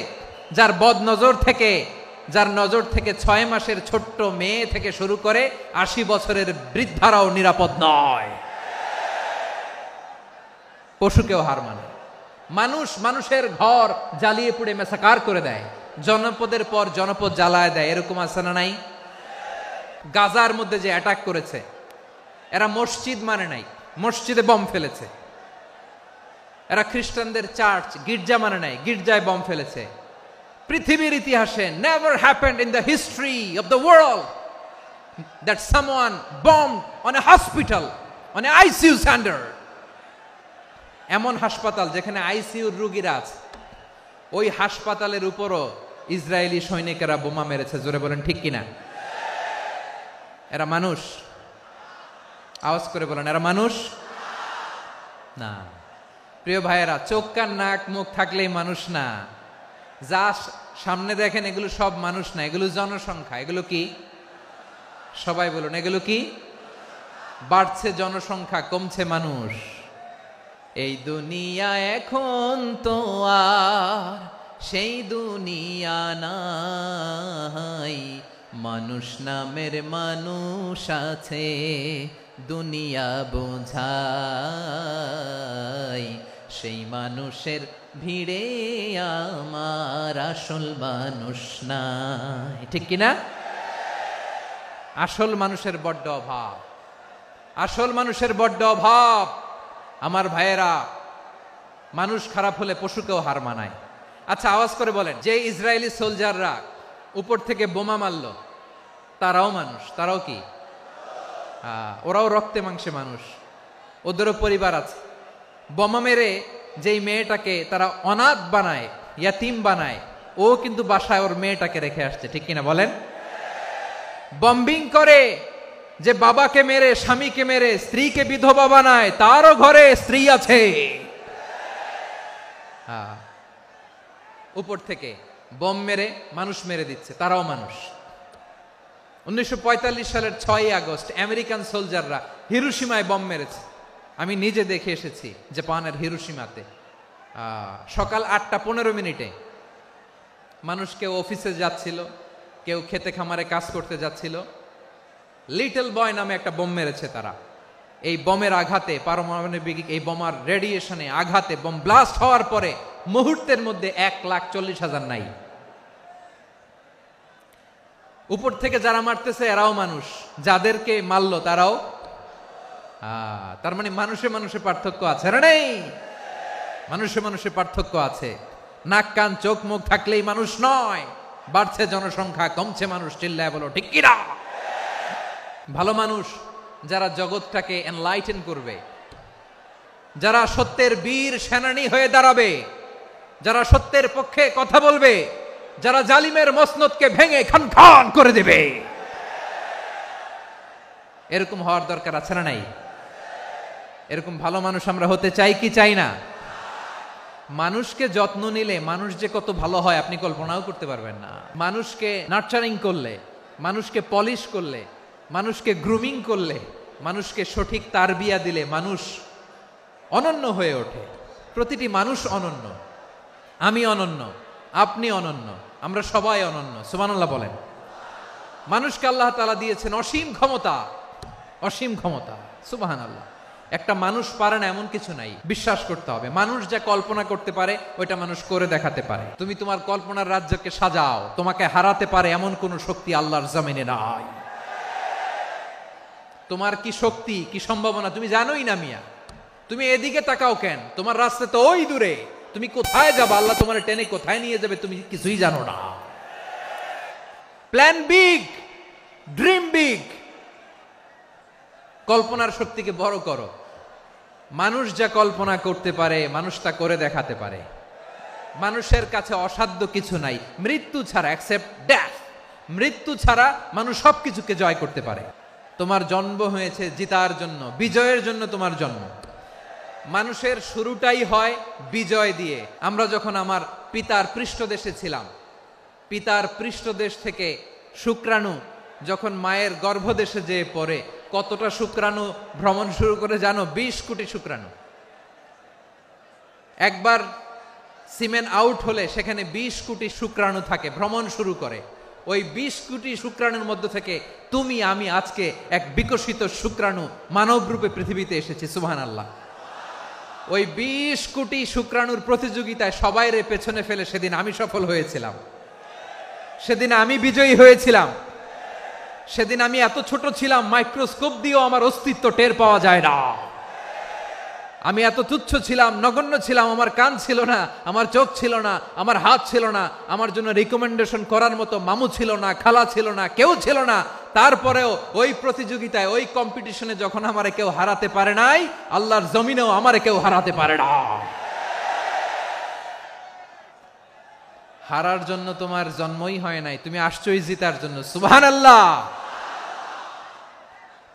যার নজর থেকে 6 মাসের ছোট্ট মেয়ে থেকে শুরু করে 80 বছরের বৃদ্ধারাও নিরাপদ নয়। পশুকেও হার মানে। মানুষের ঘর জ্বালিয়ে পুড়ে মেসাকার করে দেয়, জনপদের পর জনপদ জ্বালায় দেয়। এরকম আছে না নাই? গাজার মধ্যে যে অ্যাটাক করেছে, এরা মসজিদ মানে নাই, মসজিদে বম ফেলেছে। এরা খ্রিস্টানদের চার্চ গির্জা মানে নাই, গির্জায় বম ফেলেছে। পৃথিবীর ইতিহাসে never happened in the history of the world that someone bombed on a hospital, on a ICU center. এমন হাসপাতাল যেখানে আইসিইউর রোগীরা আছে, ওই হাসপাতালের উপরও ইসরায়েলি সৈনিকেরা বোমা মেরেছে। জোরে বলেন ঠিক কিনা। এরা মানুষ? আওয়াজ করে বলেন, এরা মানুষ না। প্রিয় ভাইয়েরা, চোখ কান নাক মুখ থাকলেই মানুষ না। যা সামনে দেখেন এগুলো সব মানুষ না, এগুলো জনসংখ্যা। এগুলো কি? সবাই বলুন, এগুলো কি? বাড়ছে জনসংখ্যা, কমছে মানুষ। এই দুনিয়া এখন তো আর সেই দুনিয়া নাই, মানুষ নামের মানুষ আছে দুনিয়া বোঝাই, সেই মানুষের ভিড়ে আমার আসল মানুষ নাই। ঠিক কিনা? আসল মানুষের বড্ড অভাব, আসল মানুষের বড্ড অভাব। আমার ভাইয়েরা, মানুষ খারাপ হলে পশুকেও হার মানায়। আচ্ছা, আওয়াজ করে বলেন, যে ইসরায়েলি সোলজাররা উপর থেকে বোমা মারলো তারাও মানুষ? তারাও কি? ওরাও রক্তে মাংসে মানুষ, ওদেরও পরিবার আছে। বোমা মেরে যেই মেয়েটাকে তারা অনাথ বানায়, ইয়াতিম বানায়, ও কিন্তু বাসায় ওর মেয়েটাকে রেখে আসছে। ঠিক কিনা বলেন? বম্বিং করে যে বাবাকে মেরে, স্বামীকে মেরে স্ত্রীকে বিধবা বানায়, তারও ঘরে স্ত্রী আছে। উপর থেকে বম মেরে মানুষ মেরে দিচ্ছে, তারাও মানুষ। 1945 সালের 6 আগস্ট আমেরিকান সোলজাররা হিরোশিমায় বম মেরেছে। আমি নিজে দেখে এসেছি জাপানের হিরোশিমাতে। সকাল 8:15 মানুষ কেউ অফিসে যাচ্ছিল, কেউ খেতে খামারে কাজ করতে যাচ্ছিল। লিটল বয় নামে একটা বোম মেরেছে তারা। এই বোমের আঘাতে, পারমাণবিক এই বোমার রেডিয়েশনে আঘাতে, বোম ব্লাস্ট হওয়ার পরে মুহূর্তের মধ্যে 1,40,000 নাই। উপর থেকে যারা মারতেছে এরাও মানুষ, যাদেরকে মারলো তারাও। তার মানে মানুষে মানুষে পার্থক্য আছে না? নেই? মানুষে মানুষে পার্থক্য আছে। নাক কান চোখ মুখ থাকলেই মানুষ নয়। বাড়ছে জনসংখ্যা, কমছে মানুষ। চিল্লায় বলো ঠিক কিনা। ভালো মানুষ যারা জগৎটাকে এনলাইটেন করবে, যারা সত্যের বীর সেনানী হয়ে দাঁড়াবে, যারা সত্যের পক্ষে কথা বলবে, যারা জালিমের মসনদকে ভেঙে খান খান করে দেবে, এরকম হওয়ার দরকার আছে না নাই? এরকম ভালো মানুষ আমরা হতে চাই কি চাই না? মানুষকে যত্ন নিলে মানুষ যে কত ভালো হয় আপনি কল্পনাও করতে পারবেন না। মানুষকে নার্চারিং করলে, মানুষকে পলিশ করলে, মানুষকে গ্রুমিং করলে, মানুষকে সঠিক তারবিয়া দিলে মানুষ অনন্য হয়ে ওঠে। প্রতিটি মানুষ অনন্য। আমি অনন্য, আপনি অনন্য, আমরা সবাই অনন্য। সুবহানাল্লাহ বলেন। মানুষকে আল্লাহ তাআলা দিয়েছেন অসীম ক্ষমতা, অসীম ক্ষমতা। সুবহানাল্লাহ। একটা মানুষ পারে না এমন কিছু নাই, বিশ্বাস করতে হবে। মানুষ যা কল্পনা করতে পারে ওইটা মানুষ করে দেখাতে পারে। তুমি তোমার কল্পনার রাজ্যকে সাজাও, তোমাকে হারাতে পারে এমন কোন শক্তি আল্লাহর জমিনে নাই। তোমার কি শক্তি, কি সম্ভাবনা তুমি জানোই না মিয়া। তুমি এদিকে তাকাও কেন? তোমার রাস্তা তো ওই দূরে। তুমি কোথায় যাবে, আল্লাহ তোমার টেনে কোথায় নিয়ে যাবে তুমি কিছুই জানো না। প্ল্যান বিগ, ড্রিম বিগ, কল্পনার শক্তিকে বড় করো। মানুষ যা কল্পনা করতে পারে মানুষ তা করে দেখাতে পারে। মানুষের কাছে অসাধ্য কিছু নাই মৃত্যু ছাড়া, এক্সেপ্ট ডেথ। মৃত্যু ছাড়া মানুষ সবকিছুকে জয় করতে পারে। তোমার জন্ম হয়েছে জিতার জন্য, বিজয়ের জন্য তোমার জন্ম। মানুষের শুরুটাই হয় বিজয় দিয়ে। আমরা যখন আমার পিতার পৃষ্ঠদেশে ছিলাম, পিতার পৃষ্ঠদেশ থেকে শুক্রাণু যখন মায়ের গর্ভদেশে যেয়ে পড়ে, কতটা শুক্রাণু ভ্রমণ শুরু করে জানো? 20 কোটি শুক্রাণু। একবার সিমেন আউট হলে সেখানে 20 কোটি শুক্রাণু থাকে, ভ্রমণ শুরু করে। ওই 20 কোটি শুক্রাণুর মধ্যে থেকে তুমি আমি আজকে এক বিকশিত শুক্রাণু মানব রূপে পৃথিবীতে এসেছি। সুবহানাল্লাহ। ওই 20 কোটি শুক্রাণুর প্রতিযোগিতায় সবাই রে পেছনে ফেলে সেদিন আমি সফল হয়েছিলাম, সেদিন আমি বিজয়ী হয়েছিলাম। সেদিন আমি এত ছোট ছিলাম মাইক্রোস্কোপ দিয়েও আমার অস্তিত্ব টের পাওয়া যায় না। আমি এত তুচ্ছ ছিলাম, নগণ্য ছিলাম। আমার কান ছিল না, আমার চোখ ছিল না, আমার হাত ছিল না, আমার জন্য রিকমেন্ডেশন করার মতো মামু ছিল না, খালা ছিল না, কেউ ছিল না। তারপরেও ওই প্রতিযোগিতায়, ওই কম্পিটিশনে যখন আমারে কেউ হারাতে পারে নাই, আল্লাহর জমিনেও আমারে কেউ হারাতে পারে না। হারার জন্য তোমার জন্মই হয় নাই, তুমি আসছোই জিতার জন্য। সুবহানাল্লাহ।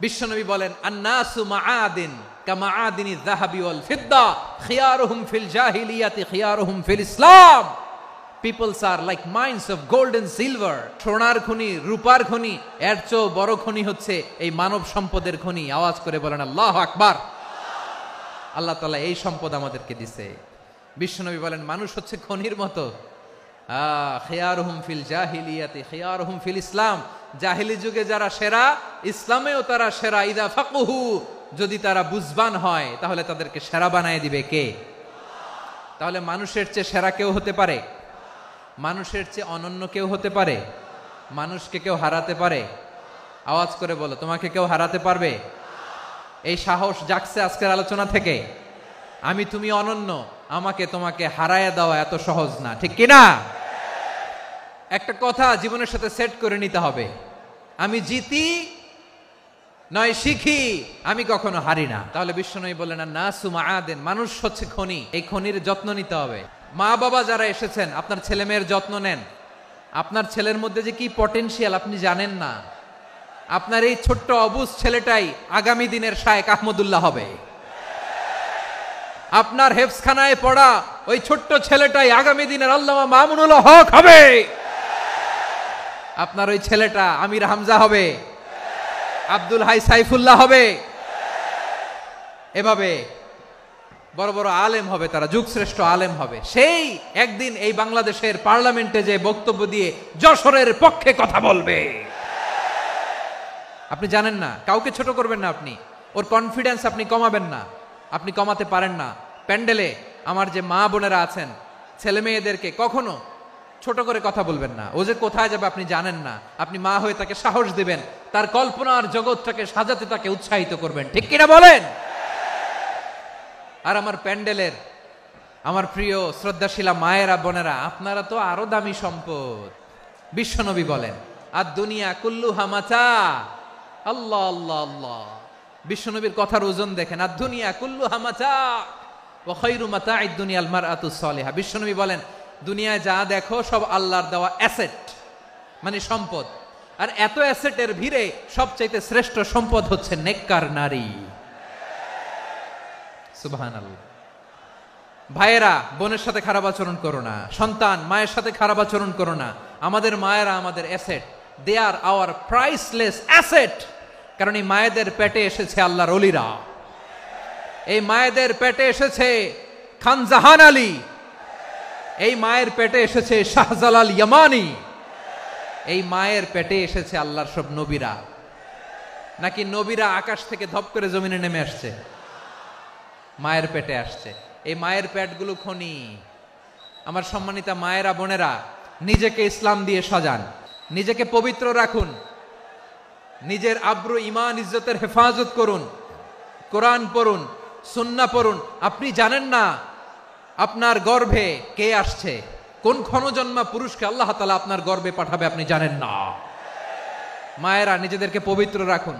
বিশ্বনবী বলেন, আন্নাসু মাআদিন কামাআদিনি যাহাবি ওয়াল ফিদ্দা খিয়ারুহুম ফিল জাহিলিয়াতি খিয়ারুহুম ফিল ইসলাম। Peoples are like mines of gold and silver. সোনার খনি, রূপার খনি, এর চেয়েও বড় খনি হচ্ছে এই মানব সম্পদের খনি। আওয়াজ করে বলেন আল্লাহু আকবার। আল্লাহ তাআলা এই সম্পদ আমাদেরকে দিয়েছে। বিশ্বনবী বলেন, মানুষ হচ্ছে খনির মতো। খিয়ারুহুম ফিল জাহিলিয়াতি খিয়ারুহুম ফিল ইসলাম। জাহিলি যুগে যারা সেরা, ইসলামেও তারা সেরা। ইদা ফাকুহু, যদি তারা বুঝবান হয় তাহলে তাদেরকে সেরা বানায় দিবে কে? তাহলে মানুষের চেয়ে সেরা কেউ হতে পারে? মানুষের চেয়ে অনন্য কেউ হতে পারে? মানুষকে কেউ হারাতে পারে? আওয়াজ করে বলো, তোমাকে কেউ হারাতে পারবে? এই সাহস জাগছে আজকের আলোচনা থেকে। আমি তুমি অনন্য, আমাকে তোমাকে হারায় দেওয়া এত সহজ না, ঠিক কিনা? একটা কথা জীবনের সাথে সেট করে নিতে হবে, আমি জিতি নয় শিখি, আমি কখনো হারি না। তাহলে বিশ্বনবী বললেন, নাসু মাআদিন, মানুষ হচ্ছে খনি। এই খনির যত্ন নিতে হবে। মা বাবা যারা এসেছেন, আপনার ছেলে মেয়ের যত্ন নেন। আপনার ছেলের মধ্যে যে কি পটেনশিয়াল আপনি জানেন না। আপনার এই ছোট্ট অবুজ ছেলেটাই আগামী দিনের শায়েখ আহমদুল্লাহ হবে। আপনার হেফজখানায় পড়া ওই ছোট্ট ছেলেটাই আগামী দিনের আল্লামা মামুনুল হক হবে। আপনার ওই ছেলেটা আমির হামজা হবে, আব্দুল হাই সাইফুল্লাহ হবে। এভাবে বড় বড় আলেম হবে, তারা যুগশ্রেষ্ঠ আলেম হবে। সেই একদিন এই বাংলাদেশের পার্লামেন্টে যে বক্তব্য দিয়ে যশোরের পক্ষে কথা বলবে। আপনি জানেন না, কাউকে ছোট করবেন না আপনি। ওর কনফিডেন্স আপনি কমাবেন না, আপনি কমাতে পারেন না। প্যান্ডেলে আমার যে মা বোনেরা আছেন, ছেলে মেয়েদেরকে কখনো ছোট করে কথা বলবেন না। ও যে কোথায় যাবে আপনি জানেন না। আপনি মা হয়ে তাকে সাহস দিবেন, তার কল্পনার জগৎটাকে সাজাতে তাকে উৎসাহিত করবেন, ঠিক কিনা বলেন? আর আমার প্যান্ডেলের আমার প্রিয় শ্রদ্ধাশীলা মায়েরা বোনেরা, আপনারা তো আরো দামি সম্পদ। বিশ্বনবী বলেন, আর দুনিয়া কুল্লুহা মাতা। আল্লাহ আল্লাহ আল্লাহ। বিশ্বনবীর কথার ওজন দেখেন, আর দুনিয়া কুল্লুহা মাতা ওয়া খায়রু মাতা'আদ দুনিয়াল মারআতুস সালিহা। বিশ্বনবী বলেন, দুনিয়ায় যা দেখো সব আল্লাহর দেওয়া অ্যাসেট, মানে সম্পদ। আর এত অ্যাসেটের ভিড়ে সবচাইতে শ্রেষ্ঠ সম্পদ হচ্ছে নেককার নারী। সুবহানাল্লাহ। ভাইয়েরা বোনের সাথে খারাপ আচরণ করো না, সন্তান মায়ের সাথে খারাপ আচরণ করো না। আমাদের মায়েরা আমাদের asset, they are our priceless asset. কারণ এই মায়েদের পেটে এসেছে আল্লাহর ওলিরা, এই মায়েদের পেটে এসেছে খান জাহান আলী, এই মায়ের পেটে এসেছে শাহজালাল ইয়ামানি, এই মায়ের পেটে এসেছে আল্লাহর সব নবীরা। নাকি নবীরা আকাশ থেকে ধপ করে জমিনে নেমে আসছে? মায়ের পেটে আসছে। এই মায়ের পেটগুলো খনি। আমার সম্মানিতা মায়েরা বোনেরা, নিজেকে ইসলাম দিয়ে সাজান, নিজেকে পবিত্র রাখুন। নিজের আব্রু ইমান ইজ্জতের হেফাজত করুন, কোরআন পড়ুন, সুন্নাহ পড়ুন। আপনি জানেন না আপনার গর্ভে কে আসছে, কোন ক্ষণজন্মা পুরুষকে আল্লাহ তাআলা আপনার গর্ভে পাঠাবে আপনি জানেন না। মায়েরা নিজেদেরকে পবিত্র রাখুন,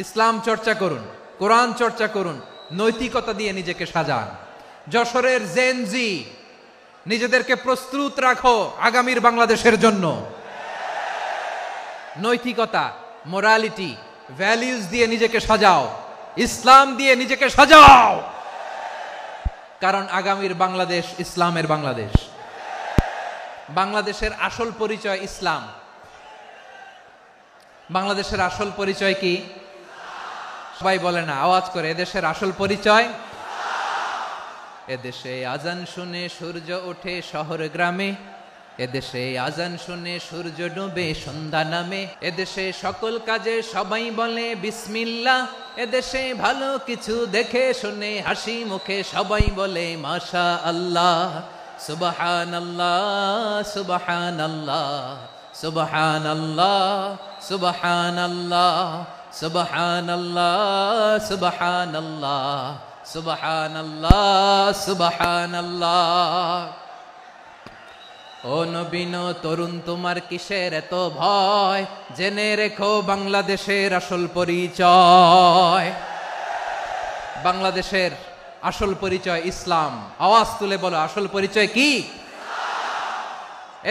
ইসলাম চর্চা করুন, কোরআন চর্চা করুন, নৈতিকতা দিয়ে নিজেকে সাজান। যশোরের জেনজি, নিজেদেরকে প্রস্তুত রাখো আগামীর বাংলাদেশের জন্য। নৈতিকতা, মোরালিটি, ভ্যালিউজ দিয়ে নিজেকে সাজাও, ইসলাম দিয়ে নিজেকে সাজাও, কারণ আগামীর বাংলাদেশ ইসলামের বাংলাদেশ। বাংলাদেশের আসল পরিচয় ইসলাম। বাংলাদেশের আসল পরিচয় কি? সবাই বলে না, আওয়াজ করে, এদেশের আসল পরিচয়। এদেশে আজান শুনে সূর্য ওঠে শহর গ্রামে, এদেশে আজান শুনে সূর্য ডুবে সন্ধ্যা নামে, এদেশে সকল কাজে সবাই বলে বিসমিল্লাহ, এদেশে ভালো কিছু দেখে শুনে হাসি মুখে সবাই বলে মাশা আল্লাহ। সুবহানাল্লাহ, সুবহানাল্লাহ, সুবহানাল্লাহ, সুবহানাল্লাহ, সুবহানাল্লাহ, সুবহানাল্লাহ, সুবহানাল্লাহ, সুবহানাল্লাহ। ও নবীন তরুণ, তোমার কিসের এত ভয়? জেনে রেখো বাংলাদেশের আসল পরিচয়। বাংলাদেশের আসল পরিচয় ইসলাম। আওয়াজ তুলে বলো, আসল পরিচয় কি?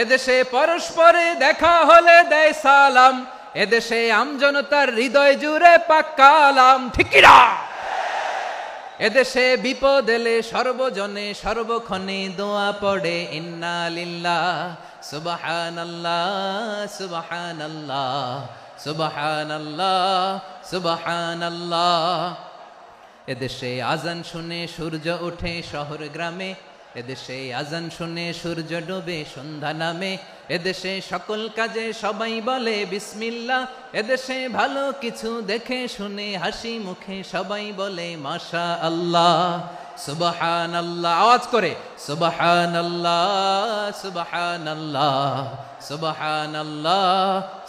এদেশে পরস্পরে দেখা হলে দেয় সালাম, এদেশে আমজনতার হৃদয় জুড়ে পাক্কা আলাম। ঠিক কি না? এদেশে বিপদ এলে সর্বজনে সর্বক্ষণে দোয়া পড়ে ইন্না লিল্লাহ, সুবহানাল্লাহ, সুবহানাল্লাহ, সুবহানাল্লাহ, সুবহানাল্লাহ। এদেশে আজান শুনে সূর্য ওঠে শহর গ্রামে, এদেশে আজান শুনে সূর্য ডুবে সন্ধ্যা নামে, এদেশে সকল কাজে সবাই বলে বিসমিল্লাহ, এদেশে ভালো কিছু দেখে শুনে হাসি মুখে সবাই বলে মাশা আল্লাহ। সুবহানাল্লাহ, আওয়াজ করে সুবহানাল্লাহ, সুবহানাল্লাহ, সুবহানাল্লাহ,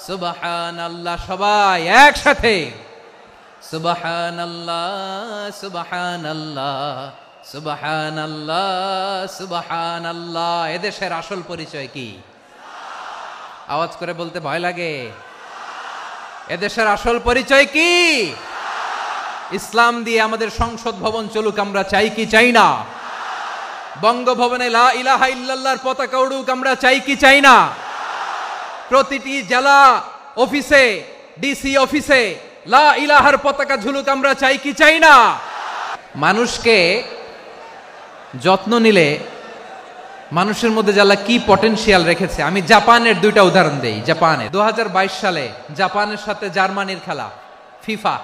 সুবহানাল্লাহ। সবাই একসাথে সুবহানাল্লাহ, সুবহানাল্লাহ, সুবহানাল্লাহ, সুবহানাল্লাহ। এদেশের আসল পরিচয় কি? আওয়াজ করে বলতে ভয় লাগে। এদেশের আসল পরিচয় কি? ইসলাম দিয়ে আমাদের সংসদ ভবন চলুক, আমরা চাই কি চাই না? বঙ্গভবনে লা ইলাহা ইল্লাল্লাহর পতাকা উড়ুক, আমরা চাই কি চাই না? প্রতিটি জেলা অফিসে, ডিসি অফিসে লা ইলাহার পতাকা ঝুলুক, আমরা চাই কি চাই না? মানুষকে যত্ন নিলে মানুষের মধ্যে যারা কি পটেনশিয়াল রেখেছে। আমি জাপানের দুইটা উদাহরণ দেই। জাপানে 2022 সালে জাপানের সাথে জার্মানির খেলা, ফিফা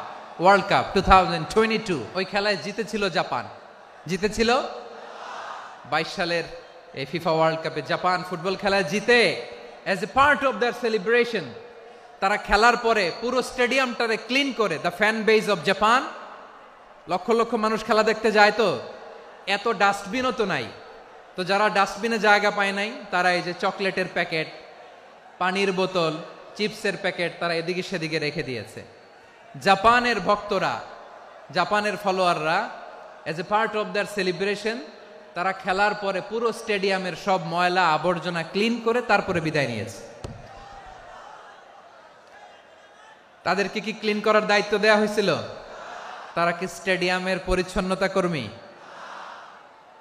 ওয়ার্ল্ড কাপ 2022, ওই খেলায় জিতেছিল জাপান। জিতেছিল 22 সালের এই ফিফা ওয়ার্ল্ড কাপে জাপান ফুটবল খেলায় জিতে as a part of their celebration তারা খেলার পরে পুরো স্টেডিয়ামটারে ক্লিন করে, the fan base of Japan. লক্ষ লক্ষ মানুষ খেলা দেখতে যায়, তো এত ডাস্টবিনও তো নাই, তো যারা ডাস্টবিনে জায়গা পায় নাই তারা এই যে চকলেটের প্যাকেট, পানির বোতল, চিপসের প্যাকেট তারা এদিকে সেদিকে রেখে দিয়েছে। জাপানের ভক্তরা, জাপানের ফলোয়াররা as a part of their celebration তারা খেলার পরে পুরো স্টেডিয়ামের সব ময়লা আবর্জনা ক্লিন করে তারপরে বিদায় নিয়েছে। তাদেরকে কি ক্লিন করার দায়িত্ব দেয়া হয়েছিল? তারা কি স্টেডিয়ামের পরিচ্ছন্নতা কর্মী?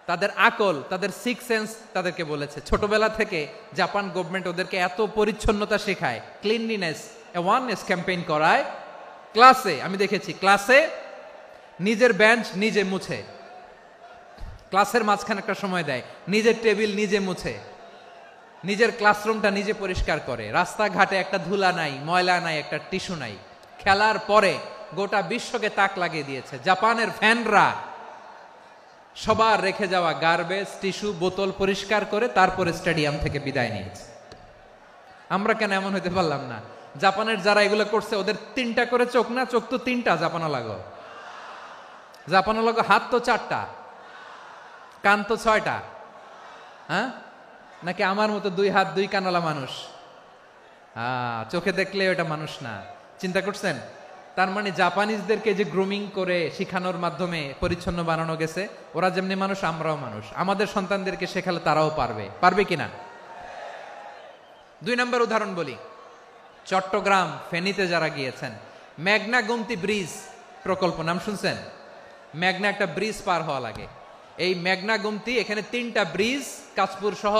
তাদের আকল, তাদের সিক্স সেন্স তাদেরকে বলেছে। ছোটবেলা থেকে জাপান গভর্নমেন্ট ওদেরকে এত পরিচ্ছন্নতা শেখায়, ক্লিনলিনেস অ্যাওয়ারনেস ক্যাম্পেইন করায়। ক্লাসে আমি দেখেছি, ক্লাসে নিজের বেঞ্চ নিজে মুছে, ক্লাসের মাঝখানে একটা সময় দেয়, নিজের টেবিল নিজে মুছে, নিজের ক্লাসরুমটা নিজে পরিষ্কার করে। রাস্তাঘাটে একটা ধুলা নাই, ময়লা নাই, একটা টিস্যু নাই। খেলার পরে গোটা বিশ্বকে তাক লাগিয়ে দিয়েছে। জাপানের ফ্যানরা সবার রেখে যাওয়া গার্বেজ, টিস্যু, বোতল পরিষ্কার করে তারপরে স্টেডিয়াম থেকে বিদায় নিয়েছে। আমরা কেন এমন হইতে পারলাম না? জাপানের যারা এগুলো করছে ওদের 3টা করে চোখ না? চোখ তো 3টা, জাপানো লাগো। জাপানো লাগো হাত তো 4টা, কান তো 6টা। হ্যাঁ, নাকি আমার মতো 2 হাত 2 কানওয়ালা মানুষ? চোখে দেখলে ওটা মানুষ না। চিন্তা করছেন? তার মানে জাপানিজদেরকে যে গ্রুমিং করে শিখানোর মাধ্যমে পরিচ্ছন্ন বানানো গেছে, ওরা যেমনি মানুষ আমরাও মানুষ, আমাদের সন্তানদেরকে শেখালে তারাও পারবে কিনা? 2 নম্বর উদাহরণ বলি। চট্টগ্রাম ফেনীতে যারা গিয়েছেন, মেঘনা গোমতী ব্রিজ প্রকল্প নাম শুনছেন? মেঘনা একটা ব্রিজ পার হওয়া লাগে। এই মেঘনা গোমতী, এখানে 3টা ব্রিজ কাঁচপুর সহ,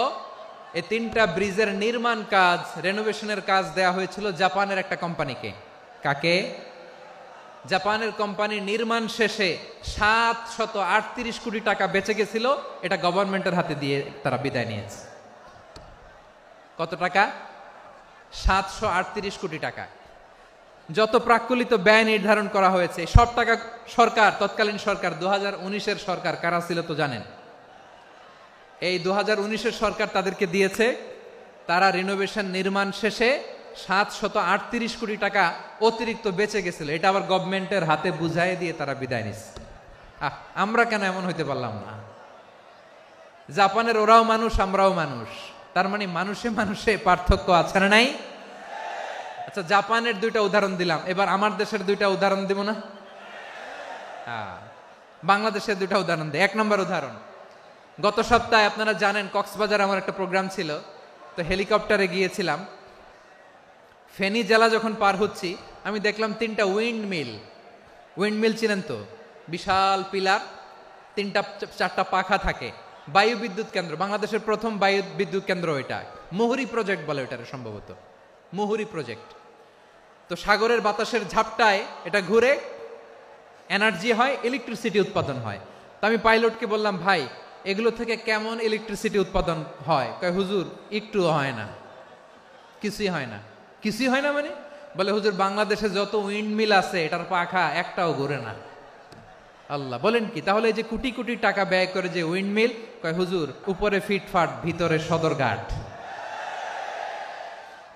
এই 3টা ব্রিজের নির্মাণ কাজ, রেনোভেশনের কাজ দেয়া হয়েছিল জাপানের একটা কোম্পানিকে। কাকে? জাপানের কোম্পানি। নির্মাণ শেষে 738 কোটি টাকা বেঁচে গেছিল, এটা গভর্নমেন্টের হাতে দিয়ে তারা বিদায় নিয়েছে। কত টাকা? 738 কোটি টাকা। যত প্রাক্কলিত ব্যয় নির্ধারণ করা হয়েছে সব টাকা সরকার, তৎকালীন সরকার 2019-এর সরকার, কারা ছিল তো জানেন? এই 2019-এর সরকার তাদেরকে দিয়েছে। তারা রিনোভেশন নির্মাণ শেষে 738 কোটি টাকা অতিরিক্ত বেঁচে গেছিল, এটা আবার গভর্নমেন্টের হাতে বুঝাই দিয়ে তারা বিদায় নিচ্ছে। আমরা কেন এমন হইতে পারলাম না? জাপানের ওরাও মানুষ, আমরাও মানুষ, তার মানে মানুষে মানুষে পার্থক্য আছে না নাই? আচ্ছা, জাপানের 2টা উদাহরণ দিলাম, এবার আমার দেশের 2টা উদাহরণ দিব না? বাংলাদেশের 2টা উদাহরণ দিই। 1 নম্বর উদাহরণ, গত সপ্তাহে আপনারা জানেন কক্সবাজার আমার একটা প্রোগ্রাম ছিল, তো হেলিকপ্টারে গিয়েছিলাম। ফেনী জেলা যখন পার হচ্ছি, আমি দেখলাম 3টা উইন্ডমিল চিনেন তো? বিশাল পিলার, 3টা-4টা পাখা থাকে। বায়ু বিদ্যুৎ কেন্দ্র, বাংলাদেশের প্রথম বায়ু বিদ্যুৎ কেন্দ্র এটা। মুহুরী প্রজেক্ট বলে এটার, সম্ভবত মুহুরী প্রজেক্ট। তো সাগরের বাতাসের ঝাপটায় এটা ঘুরে এনার্জি হয়, ইলেকট্রিসিটি উৎপাদন হয়। তো আমি পাইলটকে বললাম, ভাই এগুলো থেকে কেমন ইলেকট্রিসিটি উৎপাদন হয়? কয়, হুজুর একটু হয় না, কিছুই হয় না। কিছুই হয় না মানে? বলে, হুজুর বাংলাদেশে যত উইন্ডমিল আছে এটার পাখা একটাও ঘুরে না। আল্লাহ, বলেন কি? তাহলে এই যে কোটি কোটি টাকা ব্যয় করে যে উইন্ডমিল, কয় হুজুর উপরে ফিটফাট, ভিতরে সদরঘাট।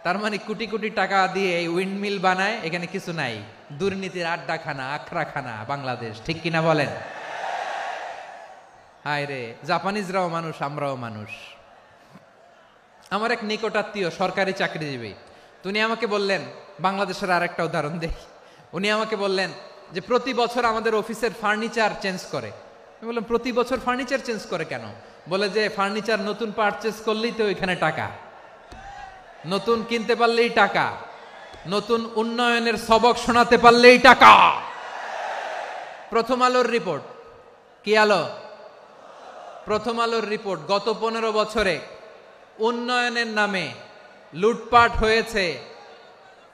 তার মানে কোটি কোটি টাকা দিয়ে এই উইন্ডমিল বানায়, এখানে কিছু নাই। দুর্নীতির আড্ডাখানা, আখড়াখানা বাংলাদেশ, ঠিক কিনা বলেন? হায় রে, জাপানিজরাও মানুষ, আমরাও মানুষ। আমার এক নিকটাত্মীয় সরকারি চাকরিজীবী, উনি আমাকে বললেন, বাংলাদেশের আর একটা উদাহরণ দেখি। উনি আমাকে বললেন যে প্রতি বছর আমাদের অফিসের ফার্নিচার চেঞ্জ করে। আমি বললাম, প্রতি বছর ফার্নিচার চেঞ্জ করে কেন? বলে যে ফার্নিচার নতুন পারচেজ করলেই তো এখানে টাকা, নতুন কিনতে পারলেই টাকা, নতুন উন্নয়নের সবক শোনাতে পারলেই টাকা। প্রথম আলোর রিপোর্ট, কি আলো? প্রথম আলোর রিপোর্ট, গত 15 বছরে উন্নয়নের নামে লুটপাট হয়েছে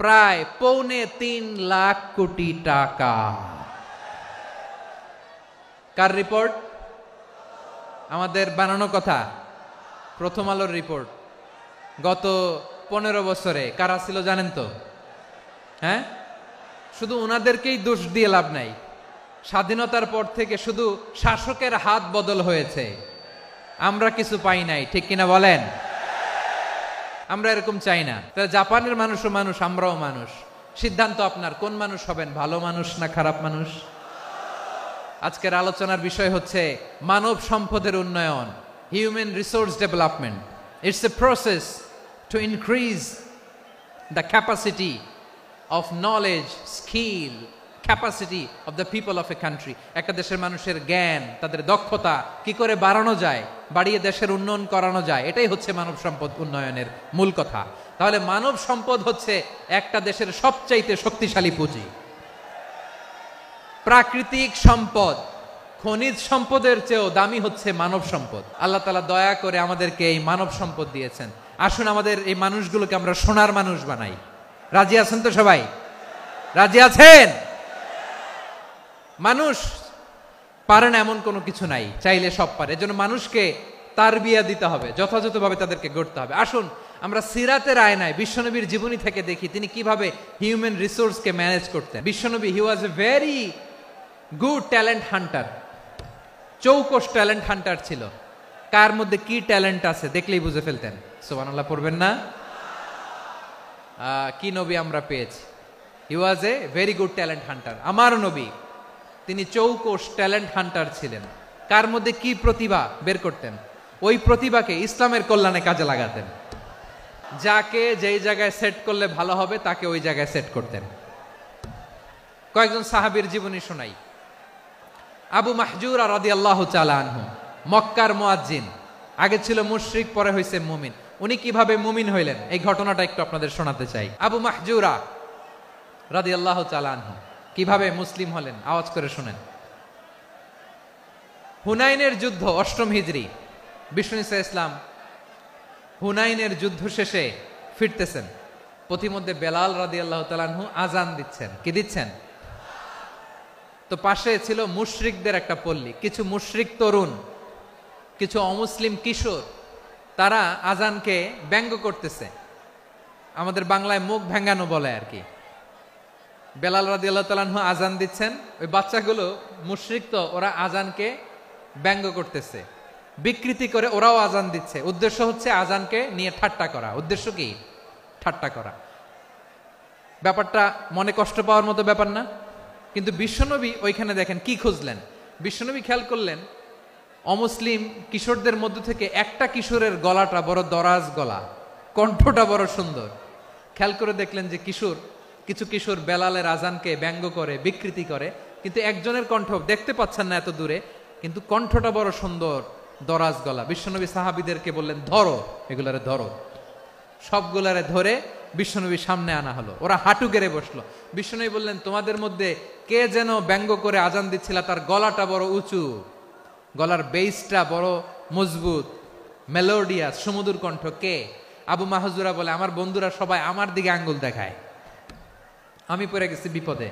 প্রায় 3.25 লাখ কোটি টাকা। কার রিপোর্ট? আমাদের বানানো কথা। প্রথম আলোর রিপোর্ট। গত 15 বছরে কারা ছিল জানেন তো? হ্যাঁ, শুধু ওনাদেরকেই দোষ দিয়ে লাভ নাই। স্বাধীনতার পর থেকে শুধু শাসকের হাত বদল হয়েছে, আমরা কিছু পাই নাই, ঠিক কিনা বলেন? আমরা এরকম চাই না। তাহলে জাপানের মানুষও মানুষ, আমরাও মানুষ। সিদ্ধান্ত আপনার, কোন মানুষ হবেন, ভালো মানুষ না খারাপ মানুষ? আজকের আলোচনার বিষয় হচ্ছে মানব সম্পদের উন্নয়ন, human resource development. It's a process to increase the capacity of knowledge, skill, capacity of the people of a country. একটা দেশের মানুষের জ্ঞান, তাদের দক্ষতা কি করে বাড়ানো যায়, বাড়িয়ে দেশের উন্নয়ন করানো যায়, এটাই হচ্ছে মানব সম্পদ উন্নয়নের মূল কথা। তাহলে মানব সম্পদ হচ্ছে একটা দেশের সবচাইতে শক্তিশালী পুঁজি। প্রাকৃতিক সম্পদ, খনিজ সম্পদের চেয়েও দামি হচ্ছে মানব সম্পদ। আল্লাহ তাআলা দয়া করে আমাদেরকে এই মানব সম্পদ দিয়েছেন। আসুন আমাদের এই মানুষগুলোকে আমরা সোনার মানুষ বানাই। রাজি আছেন তো সবাই? রাজি আছেন? মানুষ পারে না এমন কোনো কিছু নাই, চাইলে সব পারে। এজন্য মানুষকে তারবিয়া দিতে হবে, যথাযথভাবে তাদেরকে গড়তে হবে। আসুন আমরা সিরাতের আয়নায় বিশ্বনবীর জীবনী থেকে দেখি তিনি কিভাবে হিউম্যান রিসোর্সকে ম্যানেজ করতেন। বিশ্বনবী, he was a very good talent hunter, চৌকস ট্যালেন্ট হান্টার ছিল। কার মধ্যে কি ট্যালেন্ট আছে দেখলেই বুঝে ফেলতেন। সুবহানাল্লাহ পড়বেন না? কি নবী আমরা পেয়েছি! He was a very good talent hunter. আমার নবী তিনি চৌকস ট্যালেন্ট হান্টার ছিলেন। কার মধ্যে কি প্রতিভা বের করতেন, ওই প্রতিভাকে ইসলামের কল্যাণে কাজে লাগাতেন। যাকে যেই জায়গায় সেট করলে ভালো হবে তাকে ওই জায়গায় সেট করতেন। কয়েকজন সাহাবীর জীবনী শোনাই। আবু মাহজুরা রাদিয়াল্লাহু তাআলা আনহু, মক্কার মুয়াজ্জিন, আগে ছিল মুশরিক, পরে হইছে মুমিন। উনি কিভাবে মুমিন হইলেন এই ঘটনাটা একটু আপনাদের শোনাতে চাই। আবু মাহজুরা রাদিয়াল্লাহু তাআলা আনহু কিভাবে মুসলিম হলেন, আওয়াজ করে শুনেন। হুনাইনের যুদ্ধ, 8ম হিজরি, বিষ্ণু ঈসা ইসলাম হুনাইনের যুদ্ধ শেষে ফিরতেছেন। পথিমধ্যে বেলাল রাদিয়াল্লাহু তাআলা আনহু আজান দিচ্ছেন। কি দিচ্ছেন? তো পাশে ছিল মুশরিকদের একটা পল্লী, কিছু মুশরিক তরুণ, কিছু অমুসলিম কিশোর, তারা আজানকে ব্যঙ্গ করতেছে। আমাদের বাংলায় মুখ ভেঙ্গানো বলে আর কি। বেলাল রাদিয়াল্লাহু তাআলা আনহু আজান দিচ্ছেন, ওই বাচ্চাগুলো মুশরিক, তো ওরা আজানকে ব্যঙ্গ করতেছে, বিকৃতি করে ওরাও আজান দিচ্ছে। উদ্দেশ্য হচ্ছে আজানকে নিয়ে ঠাট্টা করা। উদ্দেশ্য কি? ঠাট্টা করা। ব্যাপারটা মনে কষ্ট পাওয়ার মতো ব্যাপার না? কিন্তু বিশ্বনবী ওইখানে দেখেন কি খুঁজলেন। বিশ্বনবী খেয়াল করলেন অমুসলিম কিশোরদের মধ্য থেকে একটা কিশোরের গলাটা বড় দরাজ গলা, কণ্ঠটা বড় সুন্দর। খেয়াল করে দেখলেন যে কিছু কিশোর বেলালের আজানকে ব্যঙ্গ করে, বিকৃতি করে, কিন্তু একজনের কণ্ঠ দেখতে পাচ্ছেন না এত দূরে, কিন্তু কণ্ঠটা বড় সুন্দর, দরাজ গলা। বিশ্বনবী সাহাবীদেরকে বললেন, ধরো এগুলারে, ধরো। সবগুলারে ধরে বিশ্বনবীর সামনে আনা হলো। ওরা হাঁটু গেড়ে বসলো। বিশ্বনবী বললেন, তোমাদের মধ্যে কে যেন ব্যঙ্গ করে আজান দিচ্ছিল, তার গলাটা বড় উঁচু, গলার বেসটা বড় মজবুত, মেলোডিয়াস, সুমধুর কণ্ঠ। কে? আবু মাহজুরা বলে, আমার বন্ধুরা সবাই আমার দিকে আঙ্গুল দেখায়, আমি পড়ে গেছি বিপদে।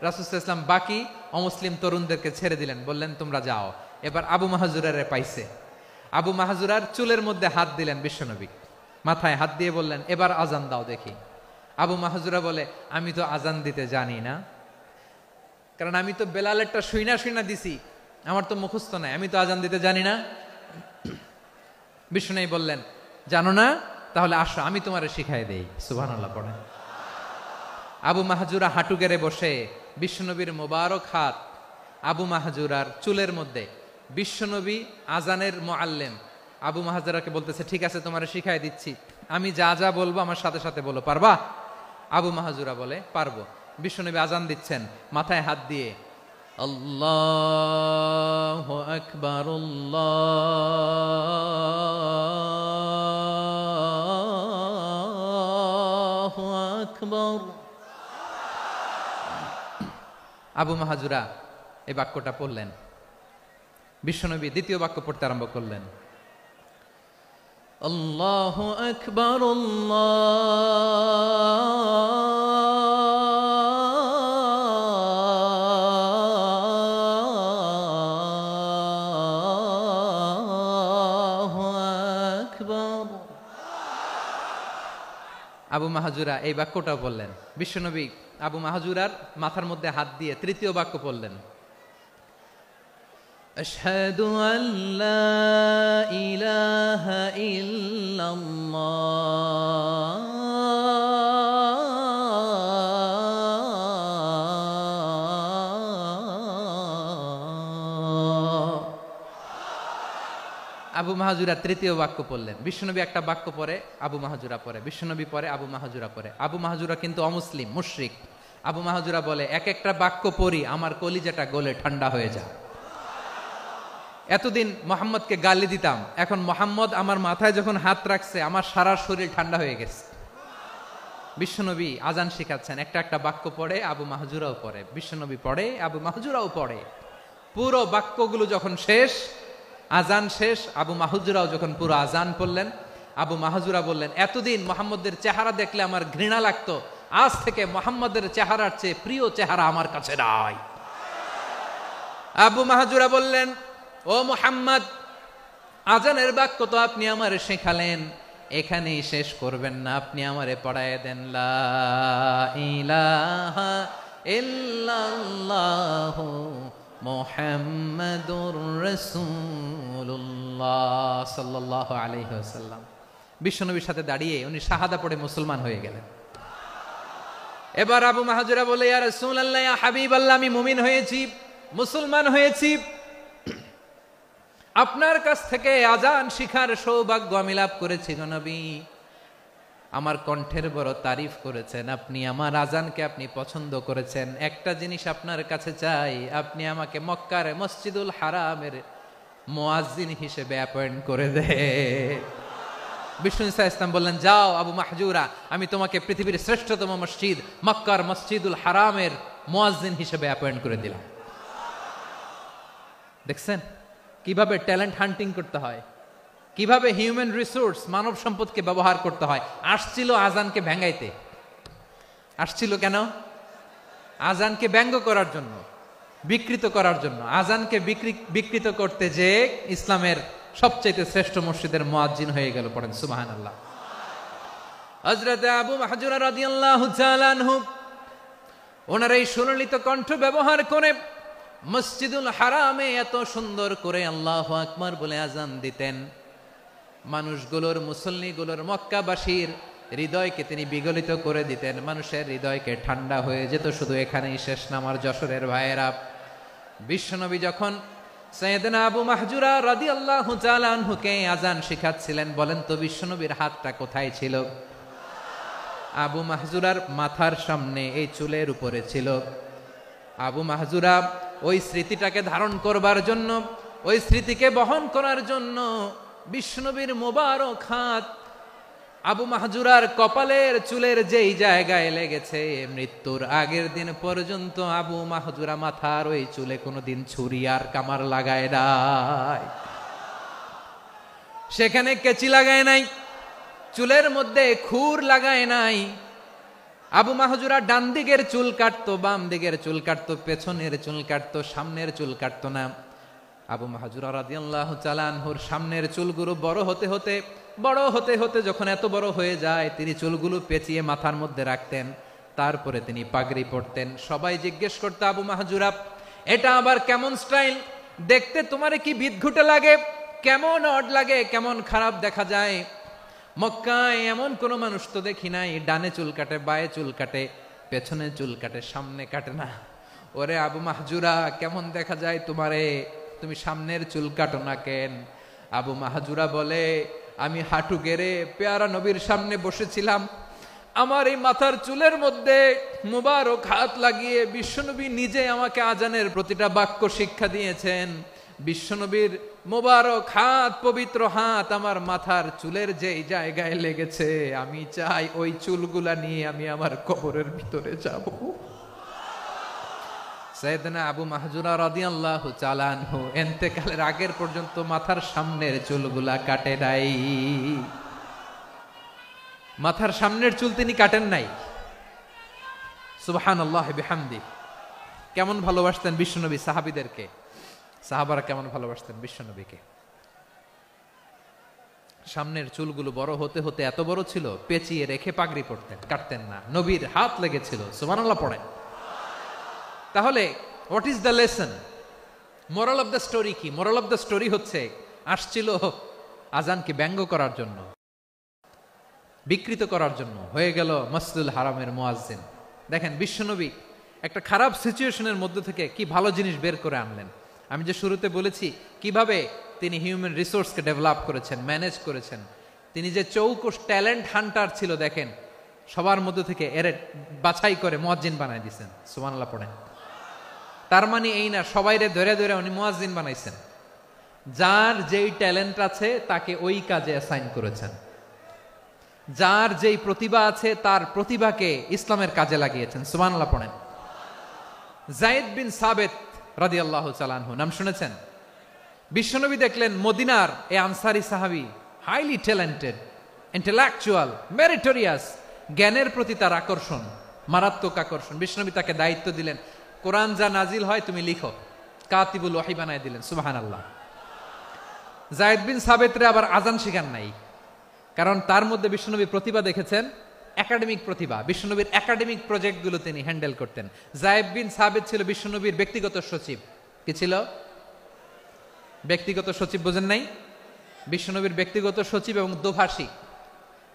রাসূল সাল্লাল্লাহু আলাইহি ওয়াসাল্লাম বাকি অমুসলিম তরুণদেরকে ছেড়ে দিলেন, বললেন তোমরা যাও। এবার আবু মাহজুরারে পাইছে। আবু মাহজুরার চুলের মধ্যে হাত দিলেন বিশ্বনবী, মাথায় হাত দিয়ে বললেন, এবার আজান দাও দেখি। আবু মাহজুরা বলে, আমি তো আজান দিতে জানি না, কারণ আমি তো বেলালেরটা শুইনা দিছি, আমার তো মুখস্থ নাই, আমি তো আজান দিতে জানি না। বিষ্ণু বললেন, জানো না? তাহলে আসো, আমি তোমারে শিখাই দেই। সুবহানাল্লাহ পড়েন। আবু মাহজুরা হাঁটু গেড়ে বসে, বিশ্বনবীর মোবারক হাত আবু মাহজুরার চুলের মধ্যে। বিশ্বনবী আজানের মুআল্লিম আবু মাহজুরাকে বলতেছে, ঠিক আছে তোমারে শিখাই দিচ্ছি, আমি যা যা বলবো আমার সাথে সাথে বলো, পারবা? আবু মাহজুরা বলে, পারবো। বিশ্বনবী আজান দিচ্ছেন মাথায় হাত দিয়ে, আল্লাহু আকবার, আল্লাহু আকবার। আবু মাহজুরা এই বাক্যটা পড়লেন। বিশ্বনবী দ্বিতীয় বাক্য পড়তে আরম্ভ করলেন, আল্লাহু আকবার, আল্লাহু আকবার। আবু মাহজুরা এই বাক্যটাও বললেন। বিশ্বনবী আবু মাহজুরার মাথার মধ্যে হাত দিয়ে তৃতীয় বাক্য পড়লেন, আশহাদু আল্লা ইলাহা ইল্লাল্লাহ। আবু মাহজুরা তৃতীয় বাক্য পড়লেন। বিশ্বনবী একটা বাক্য পরে আবু মাহজুরা পরে, বিশ্বনবী পরে আবু মাহজুরা পরে। আবু মাহজুরা কিন্তু অমুসলিম, মুশরিক। আবু মাহজুরা বলে, এক একটা বাক্য পড়ি আমার কলিজাটা গলে ঠান্ডা হয়ে যায়। এতদিন মোহাম্মদকে গালি দিতাম, এখন মোহাম্মদ আমার মাথায় যখন হাত রাখছে আমার সারা শরীর ঠান্ডা হয়ে গেছে। বিশ্বনবী আজান শিখাচ্ছেন, একটা একটা বাক্য পড়ে আবু মাহজুরাও পড়ে, বিশ্বনবী পড়ে, আবু মাহজুরাও পড়ে। পুরো বাক্যগুলো যখন শেষ, আজান শেষ, আবু মাহজুরাও যখন পুরো আজান পড়লেন, আবু মাহজুরা বললেন, এতদিন মোহাম্মদের চেহারা দেখলে আমার ঘৃণা লাগতো, আজ থেকে মোহাম্মদের চেহারার চেয়ে প্রিয় চেহারা আমার কাছে নাই। আবু মাহজুরা বললেন, ও মুহাম্মদ, আজানের বাক্য তো আপনি আমারে শেখালেন, এখানেই শেষ করবেন না, আপনি আমারে পড়ায় দেন, লা ইলাহা ইল্লাল্লাহু মুহাম্মাদুর রাসূলুল্লাহ সাল্লাল্লাহু আলাইহি ওয়াসাল্লাম। বিশ্বনবীর সাথে দাঁড়িয়ে উনি শাহাদা পড়ে মুসলমান হয়ে গেলেন। এবার আবু মাহজুরা বলে, ইয়া রাসূলুল্লাহ, ইয়া হাবিবাল্লাহ, আমি মুমিন হয়েছি, মুসলমান হয়েছি, আপনার কাছ থেকে আজান শিখার সৌভাগ্য আমি লাভ করেছি গো নবী। আমার কণ্ঠের বড় তারিফ করেছেন, আপনি আমার আজানকে আপনি পছন্দ করেছেন। একটা জিনিস আপনার কাছে চাই, আপনি আমাকে মক্কার মসজিদুল হারামের মুয়াজ্জিন হিসেবে অ্যাপয়েন্ট করে দে। বিষ্ণু ঈসা ইসলাম বললেন, যাও আবু মাহজুরা, আমি তোমাকে পৃথিবীর শ্রেষ্ঠতম মসজিদ মক্কার মসজিদুল হারামের মুয়াজ্জিন হিসেবে অ্যাপয়েন্ট করে দিলাম। দেখছেন কিভাবে ট্যালেন্ট হান্টিং করতে হয়, কিভাবে হিউম্যান রিসোর্স মানব সম্পদকে ব্যবহার করতে হয়। আসছিল আজানকে ভেঙ্গাইতে, আসছিল কেন? আজানকে ব্যঙ্গ করার জন্য, বিকৃত করার জন্য। আজানকে বিকৃত করতে যে ইসলামের সবচেয়ে শ্রেষ্ঠ মসজিদের মুয়াজ্জিন হয়ে গেল। পড়েন সুবহানাল্লাহ। হযরত আবু মাহজুরা রাদিয়াল্লাহু তাআলা আনহু ওনার এই সুললিত কণ্ঠ ব্যবহার করে মসজিদুল হারামে এত সুন্দর করে আল্লাহু আকবার বলে আজান দিতেন, মানুষগুলোর, মুসল্লিগুলোর, মক্কাবাসীর হৃদয়কে তিনি বিগলিত করে দিতেন। মানুষের হৃদয়কে ঠান্ডা হয়ে যেত। শুধু এখানেই শেষ না আমার যশোরের ভাইয়েরা, বিশ্বনবী যখন সাইয়েদনা আবু মাহজুরা রাদিয়াল্লাহু তাআলা আনহুকে আজান শিখাচ্ছিলেন, বলেন তো বিশ্বনবীর হাতটা কোথায় ছিল? আবু মাহজুরার মাথার সামনে, এই চুলের উপরে ছিল। আবু মাহজুরা ওই স্মৃতিটাকে ধারণ করবার জন্য, ওই স্মৃতিকে বহন করার জন্য বিশ্বনবীর মোবারক হাত আবু মাহজুরার কপালের চুলের যেই জায়গায় লেগেছে, মৃত্যুর আগের দিন পর্যন্ত আবু মাহজুরা মাথার ওই চুলে কোনোদিন ছুরি আর কামার লাগায় নাই, সেখানে কেচি লাগায় নাই, চুলের মধ্যে খুর লাগায় নাই। আবু মাহজুরা ডান দিকের চুল কাটতো, বাম দিকের চুল কাটতো, পেছনের চুল কাটতো, সামনের চুল কাটতো না। আবু মাহজুরা রাদিয়াল্লাহু তাআলা আনহুর সামনের চুলগুলো বড় হতে হতে যখন এত বড় হয়ে যায়, তিনি চুলগুলো পেঁচিয়ে মাথার মধ্যে রাখতেন, তারপরে তিনি পাগড়ি পরতেন। সবাই জিজ্ঞেস করতো, আবু মাহজুরা এটা আবার কেমন স্টাইল? দেখতে তোমারে কি বিদঘুটে লাগে, কেমন অড লাগে, কেমন খারাপ দেখা যায়। মক্কায় এমন কোন মানুষ তো দেখি নাই, ডানে চুল কাটে, বায়ে চুল কাটে, পেছনে চুল কাটে, সামনে কাটে না। ওরে আবু মাহজুরা কেমন দেখা যায় তোমারে, তুমি সামনের চুল কাটো না কেন? আবু মাহজুরা বলে, আমি হাঁটু গেড়ে পেয়ারা নবীর সামনে বসেছিলাম, আমার এই মাথার চুলের মধ্যে মুবারক হাত লাগিয়ে বিশ্বনবী নিজে আমাকে আজানের প্রতিটা বাক্য শিক্ষা দিয়েছেন। বিশ্বনবীর মোবারক হাত, পবিত্র হাত আমার মাথার চুলের যেই জায়গায় লেগেছে, আমি চাই ওই চুলগুলা নিয়ে আমি আমার কবরের ভিতরে যাব। সাইয়েদনা আবু মাহজুরা রাদিয়াল্লাহু তাআলা আনহু ইন্তেকালের আগের পর্যন্ত মাথার সামনের চুলগুলা কাটে নাই, মাথার সামনের চুল তিনি কাটেন নাই। সুবহানাল্লাহি বিহামদি। কেমন ভালোবাসতেন বিশ্বনবী সাহাবীদেরকে, সাহাবারা কেমন ভালোবাসতেন বিশ্বনবীকে। সামনের চুলগুলো বড় হতে হতে এত বড় ছিল, পেঁচিয়ে রেখে পাগড়ি পরতেন, কাটতেন না। নবীর হাত লেগেছিল। সুবহানাল্লাহ পড়েন। তাহলে what is the lesson? Moral of the story কি? মোরাল অফ দ্য স্টোরি হচ্ছে, আসছিল আজানকে ব্যঙ্গ করার জন্য, বিকৃত করার জন্য, হয়ে গেল মসজিদুল হারামের মুয়াজ্জিন। দেখেন বিশ্বনবী একটা খারাপ সিচুয়েশনের মধ্যে থেকে কি ভালো জিনিস বের করে আনলেন। আমি যে শুরুতে বলেছি কিভাবে তিনি হিউম্যান রিসোর্সকে ডেভেলপ করেছেন, ম্যানেজ করেছেন। তিনি যে চৌকস ট্যালেন্ট হান্টার ছিল, দেখেন সবার মধ্যে থেকে এর বাছাই করে মুয়াজ্জিন বানাই দিয়েছেন। সুবহানাল্লাহ পড়েন। তার মানে এই না সবাইরে ধরে ধরে উনি মুয়াজ্জিন বানাইছেন, যার যেই ট্যালেন্ট আছে তাকে ওই কাজে অ্যাসাইন করেছেন, যার যেই প্রতিভা আছে তার প্রতিভাকে ইসলামের কাজে লাগিয়েছেন। সুবহানাল্লাহ পড়েন। যায়েদ বিন সাবিত রাদিয়াল্লাহু তাআলা আনহু নাম শুনেছেন? বিশ্বনবী দেখলেন মদিনার এই আনসারী সাহাবী হাইলি ট্যালেন্টেড, ইন্টেলেকচুয়াল, মেরিটোরিয়াস, জ্ঞানের প্রতি তার আকর্ষণ, মারাত্মক আকর্ষণ। বিশ্বনবী তাকে দায়িত্ব দিলেন, কোরআন যা নাজিল হয় তুমি লিখো, কাতিবুল ওয়াহি বানায় দিলেন। সুবহানাল্লাহ। যায়েদ বিন সাবিতরে আবার আজান শিখান নাই, কারণ তার মধ্যে বিশ্বনবী প্রতিভা দেখেছেন, একাডেমিক প্রতিভা। বিশ্বনবীর একাডেমিক প্রজেক্টগুলো তিনি হ্যান্ডেল করতেন। যায়েদ বিন সাবিত ছিল বিশ্বনবীর ব্যক্তিগত সচিব। কি ছিল? ব্যক্তিগত সচিব। বোঝেন নাই? বিশ্বনবীর ব্যক্তিগত সচিব এবং দোভাষী।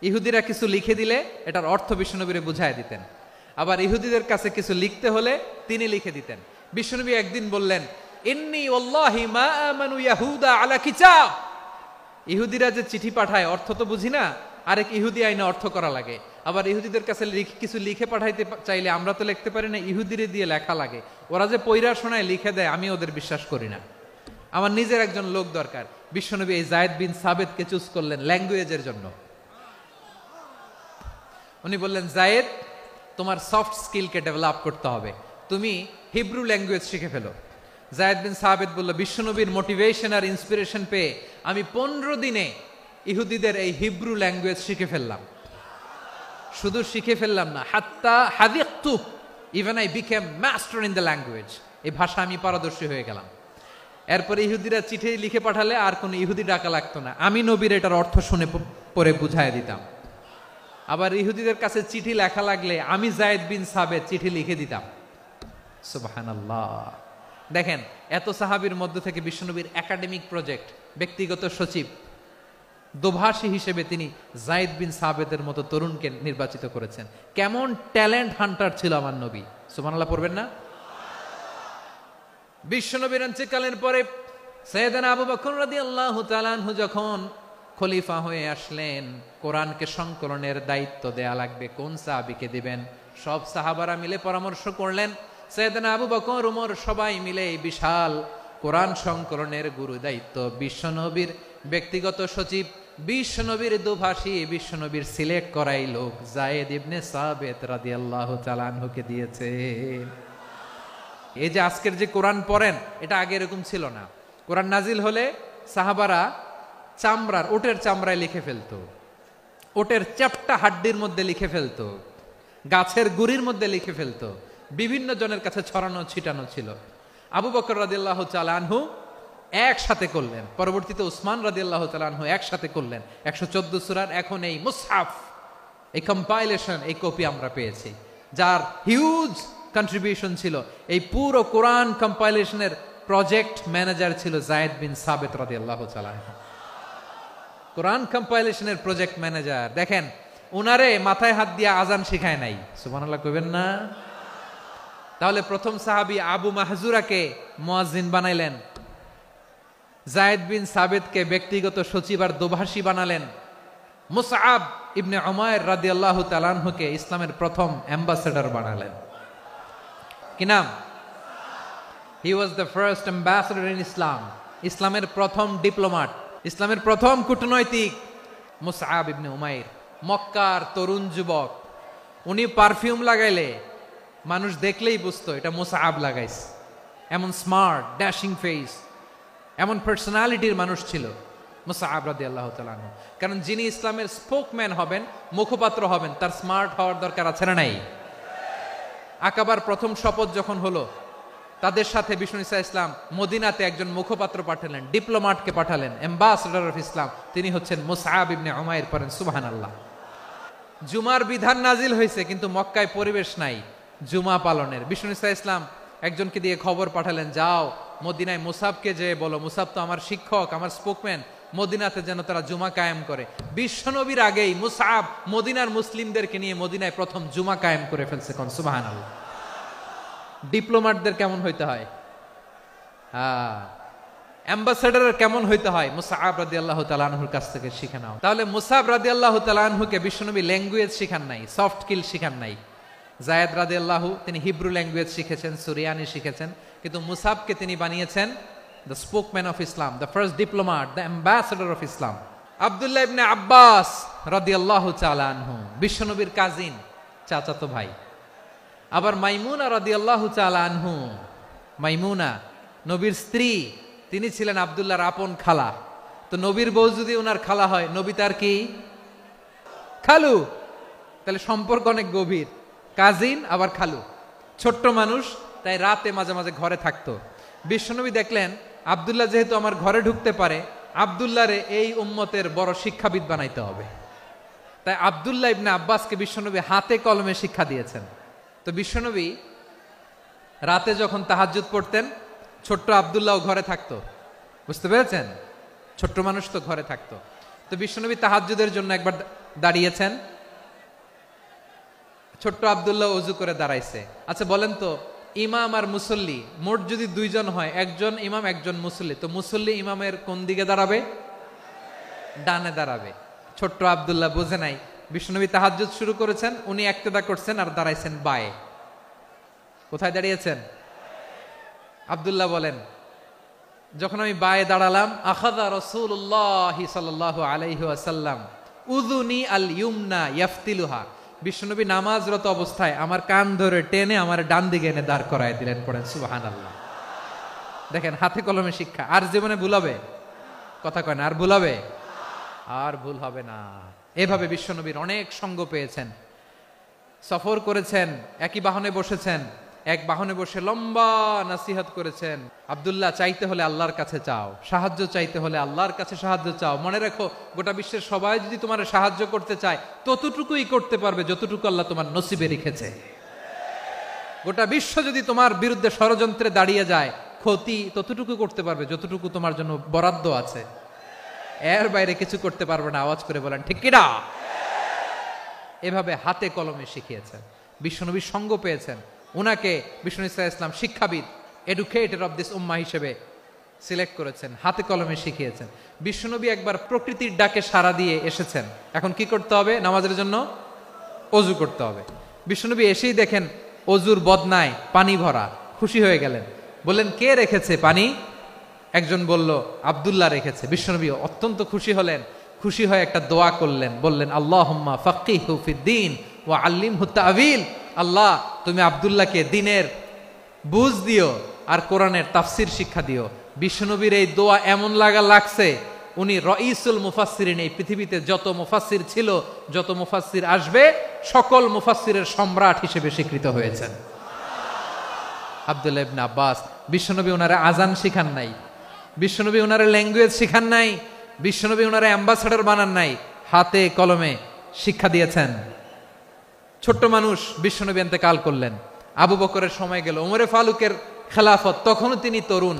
ইহুদিরা কিছু লিখে দিলে এটার অর্থ বিশ্বনবীরে বুঝায় দিতেন, আবার ইহুদিদের কাছে কিছু লিখতে হলে তিনি লিখে দিতেন। বিশ্বনবী একদিন বললেন, ইন্নী ওয়াল্লাহি মা আমানু ইয়াহুদা আলা কিতাব। ইহুদিরা যে চিঠি পাঠায় অর্থ তো বুঝি না, আরেক ইহুদি আইনে অর্থ করা লাগে, আবার ইহুদিদের কাছে কিছু লিখে পাঠাইতে চাইলে আমরা তো লিখতে পারি না, ইহুদিরে দিয়ে লেখা লাগে। ওরা যে পয়রা শোনায় লিখে দেয়, আমি ওদের বিশ্বাস করি না। আমার নিজের একজন লোক দরকার। বিশ্বনবী এই যায়েদ বিন সাবেতকে চুজ করলেন ল্যাঙ্গুয়েজের জন্য। উনি বললেন, যায়েদ, তোমার সফট স্কিলকে ডেভেলপ করতে হবে, তুমি হিব্রু ল্যাঙ্গুয়েজ শিখে ফেলো। যায়েদ বিন সাবেত বলল, বিশ্বনবীর মোটিভেশন আর ইন্সপিরেশন পেয়ে আমি 15 দিনে ইহুদিদের এই হিব্রু ল্যাঙ্গুয়েজ শিখে ফেললাম। শুধু শিখে ফেললাম না, হাত্তা হাদিকতু, even I became master in the language. এই ভাষা আমি পারদর্শী হয়ে গেলাম। এরপরে ইহুদিরা চিঠি লিখে পাঠালে আর কোনো ইহুদি ডাকা লাগতো না, আমি নবীর এটার অর্থ শুনে পরে বুঝাই দিতাম। আবার ইহুদিদের কাছে চিঠি লেখা লাগলে আমি যায়েদ বিন সাবেত চিঠি লিখে দিতাম। সুবহানাল্লাহ। দেখেন, এত সাহাবীর মধ্য থেকে বিশ্বনবীর একাডেমিক প্রজেক্ট, ব্যক্তিগত সচিব, দোভাষী হিসেবে তিনি যায়েদ বিন সাবেতের মতো তরুণকে নির্বাচিত করেছেন। কেমন ট্যালেন্ট হান্টার ছিল আমার নবী! সুবহানাল্লাহ পড়বেন না? বিশ্বনবীর ইন্তেকালের পরে সাইয়েদনা আবু বকর রাদিয়াল্লাহু তাআলা আনহু যখন খলিফা হয়ে আসলেন, কোরআনকে সংকলনের দায়িত্ব দেয়া লাগবে, কোন সাহাবীকে দিবেন? সব সাহাবারা মিলে পরামর্শ করলেন। সাইয়েদনা আবু বকর, ওমর সবাই মিলে এই বিশাল কোরআন সংকলনের গুরু দায়িত্ব বিশ্বনবীর ব্যক্তিগত সচিব, বিশ্বনবীর দুভাষী, বিশ্বনবীর সিলেক্ট করাই লোক যায়েদ ইবনে সাবেত রাদিয়াল্লাহু তাআলা আনহুকে দিয়েছে। এই যে আজকের যে কোরআন পড়েন, এটা আগে এরকম ছিল না। কোরআন নাজিল হলে সাহাবারা চামড়ার, ওটের চামড়ায় লিখে ফেলতো, ওটের চ্যাপ্টা হাড্ডির মধ্যে লিখে ফেলতো, গাছের গুড়ির মধ্যে লিখে ফেলতো, বিভিন্ন জনের কাছে ছড়ানো ছিটানো ছিল। আবু বকর রাদিয়াল্লাহু তাআলা আনহু একসাথে করলেন, পরবর্তীতে উসমান রাদিয়াল্লাহু তাআলা আনহু একসাথে করলেন। 114 সূরার এখন এই মুসহাফ, এই কম্পাইলেশন, এই কপি আমরা পেয়েছি, যার হিউজ কন্ট্রিবিউশন ছিল। এই পুরো কোরআন কম্পাইলেশনের প্রজেক্ট ম্যানেজার ছিল যায়েদ বিন সাবেত রাদিয়াল্লাহু তাআলা আনহু। কোরআন কম্পাইলেশনের প্রজেক্ট ম্যানেজার। দেখেন, উনারে মাথায় হাত দিয়ে আজান শিখায় নাই। সুবহানাল্লাহ কইবেন না? তাহলে প্রথম সাহাবী আবু মাহজুরাকে মুয়াজ্জিন বানাইলেন, যায়েদ বিন সাবেতকে ব্যক্তিগত সচিব আর দোভাষী বানালেন, মুসআব ইবনে উমাইর রাদিয়াল্লাহু তাআলা আনহুকে ইসলামের প্রথম অ্যাম্বাসেডর বানালেন। কি নাম? He was the first ambassador in Islam. ইসলামের প্রথম ডিপ্লোম্যাট, ইসলামের প্রথম কূটনৈতিক মুসআব ইবনে উমাইর, মক্কার তরুণ যুবক। উনি পারফিউম লাগাইলে মানুষ দেখলেই বুঝতো এটা মুসআব লাগাইছে। এমন স্মার্ট, ড্যাশিং ফেস, এমন পার্সোনালিটির মানুষ ছিল মুসআব রাদিয়াল্লাহু তাআলা আনহু। কারণ যিনি ইসলামের স্পোকম্যান হবেন, মুখপাত্র হবেন, তার স্মার্ট হওয়ার দরকার আছে না নাই? আকাবার প্রথম শপথ যখন হলো, তাদের সাথে বিষ্ণু ঈসা ইসলাম মদিনাতে একজন মুখপাত্র পাঠালেন, ডিপ্লোম্যাটকে পাঠালেন, অ্যাম্বাসেডর অফ ইসলাম। তিনি হচ্ছেন মুসআব ইবনে উমাইর। পড়েন সুবহানাল্লাহ। জুমার বিধান নাজিল হয়েছে, কিন্তু মক্কায় পরিবেশ নাই জুমা পালনের। বিষ্ণু ঈসা ইসলাম একজনকে দিয়ে খবর পাঠালেন, যাও মদিনায় মুসাবকে যে বলো, মুসাব তো আমার শিক্ষক, আমার স্পোকম্যান, মদিনাতে যেন তারা জুমা কায়েম করে। বিশ্বনবীর আগেই মুসআব মদিনার মুসলিমদেরকে নিয়ে মদিনায় প্রথম জুমা কায়েম করে ফেলছে। কোন সুবহানাল্লাহ। ডিপ্লোম্যাটদের কেমন হইতে হয়, অ্যাম্বাসেডারের কেমন হইতে হয়, মুসআব রাদিয়াল্লাহু তাআলা আনহুর কাছ থেকে শিখে নাও। তাহলে মুসআব রাদিয়াল্লাহু তাআলা আনহুকে বিশ্বনবী ল্যাঙ্গুয়েজ শিখান নাই, সফট স্কিল শিখান নাই। যায়েদ রাদিয়াল্লাহু তিনি হিব্রু ল্যাঙ্গুয়েজ শিখেছেন, সুরিয়ানি শিখেছেন, কিন্তু মুসআবকে তিনি বানিয়েছেন the spokesman of Islam, the first diplomat, the ambassador of Islam. আব্দুল্লাহ ইবনে আব্বাস রাদিয়াল্লাহু তাআলা আনহু বিশ্বনবীর কাজিন, চাচাতো ভাই। আবার মাইমুনা রাদিয়াল্লাহু তাআলা আনহু, মাইমুনা নবীর স্ত্রী, তিনি ছিলেন আব্দুল্লাহর আপন খালা। তো নবীর বউ যদি ওনার খালা হয়, নবী তার কি খালু। তাহলে সম্পর্ক অনেক গভীর, কাজিন আবার খালু। ছোট্ট মানুষ, তাই রাতে মাঝে মাঝে ঘরে থাকতো। বিশ্বনবী দেখলেন আব্দুল্লাহ যেহেতু আমার ঘরে ঢুকতে পারে, আব্দুল্লাহরে এই উম্মতের বড় শিক্ষাবিদ বানাইতে হবে। তাই আব্দুল্লাহ ইবনে আব্বাসকে বিশ্বনবী হাতে কলমে শিক্ষা দিয়েছেন। তো বিশ্বনবী রাতে যখন তাহাজ্জুদ পড়তেন, ছোট্ট আব্দুল্লাহ ঘরে থাকতো। বুঝতে পেরেছেন? ছোট্ট মানুষ তো ঘরে থাকতো। তো বিশ্বনবী তাহাজ্জুদের জন্য একবার দাঁড়িয়েছেন, ছোট্ট আব্দুল্লাহ ওযু করে দাঁড়াইছে। আচ্ছা বলেন তো, ইমাম আর মুসল্লি মোট যদি দুইজন হয়, একজন ইমাম একজন মুসল্লি, তো মুসল্লি ইমামের কোন দিকে দাঁড়াবে? ডানে দাঁড়াবে। ছোট্ট আব্দুল্লাহ বোঝে নাই, বিশ্বনবী তাহাজ্জুদ শুরু করেছেন, উনি একতেদা করছেন আর দাঁড়াইছেন বায়ে। কোথায় দাঁড়িয়েছেন? আব্দুল্লাহ বলেন, যখন আমি বায়ে দাঁড়ালাম, আখাযা রাসূলুল্লাহি সাল্লাল্লাহু আলাইহি ওয়াসাল্লাম উযুনি আল ইউমনা ইয়াফতিলুহা, বিশ্বনবী নামাজরত অবস্থায় আমার কান ধরে টেনে আমার ডান দিকে এনে দাঁড় করায় দিলেন। পড়েন সুবহানাল্লাহ। দেখেন, হাতে কলমে শিক্ষা। আর জীবনে ভুল হবে? কথা কয় না, আর ভুল হবে? আর ভুল হবে না। এভাবে বিশ্বনবীর অনেক সঙ্গ পেয়েছেন, সফর করেছেন, একই বাহনে বসেছেন, এক বাহনে বসে লম্বা নাসিহত করেছেন। আব্দুল্লাহ, চাইতে হলে আল্লাহর কাছে চাও, সাহায্য চাইতে হলে আল্লাহর কাছে সাহায্য চাও। মনে রাখো, গোটা বিশ্বের সবাই যদি তোমার সাহায্য করতে চায়, ততটুকুই করতে পারবে যতটুকু আল্লাহ তোমার নসিবে রেখেছে। গোটা বিশ্ব যদি তোমার বিরুদ্ধে ষড়যন্ত্রে দাঁড়িয়ে যায়, ক্ষতি ততটুকু করতে পারবে যতটুকু তোমার জন্য বরাদ্দ আছে। এর বাইরে কিছু করতে পারবে না। আওয়াজ করে বলেন ঠিক কিনা? এভাবে হাতে কলমে শিখিয়েছেন, বিশ্বনবীর সঙ্গ পেয়েছেন। উনাকে বিষ্ণু ইসলাম শিক্ষাবিদ, এডুকেটর অফ দিস উম্মাহ হিসেবে সিলেক্ট করেছেন, হাতে কলমে শিখিয়েছেন। বিশ্বনবী একবার প্রকৃতির ডাকে সাড়া দিয়ে এসেছেন। এখন কি করতে হবে? নামাজের জন্য অজু করতে হবে। বিশ্বনবী এসেই দেখেন অজুর বদনায় পানি ভরা, খুশি হয়ে গেলেন, বললেন কে রেখেছে পানি? একজন বলল আব্দুল্লাহ রেখেছে। বিশ্বনবী অত্যন্ত খুশি হলেন, খুশি হয়ে একটা দোয়া করলেন, বললেন আল্লাহুম্মা ফাক্কিহু ফিদ্দীন ওয়া আল্লিমহু তা'ওয়ীল, আল্লাহ তুমি আব্দুল্লাহকে দ্বীনের বুঝ দিও আর কোরআনের তাফসীর শিক্ষা দিও। বিশ্বনবীর এই দোয়া এমন লাগছে, উনি রাইসুল মুফাসসিরিন, এই পৃথিবীতে যত মুফাসসির ছিল, যত মুফাসসির আসবে, সকল মুফাসসিরের সম্রাট হিসেবে স্বীকৃত হয়েছেন। আব্দুল্লাহ ইবনে আব্বাস, বিশ্বনবী ওনারে আজান শিখান নাই, বিশ্বনবী ওনারে ল্যাঙ্গুয়েজ শিখান নাই, বিশ্বনবী ওনারে অ্যাম্বাসেডর বানান নাই, হাতে কলমে শিক্ষা দিয়েছেন। ছোট্ট মানুষ, বিশ্বনবী ইন্তেকাল করলেন, আবু বকরের সময় গেল, ওমরে ফারুকের খেলাফত, তখনও তিনি তরুণ।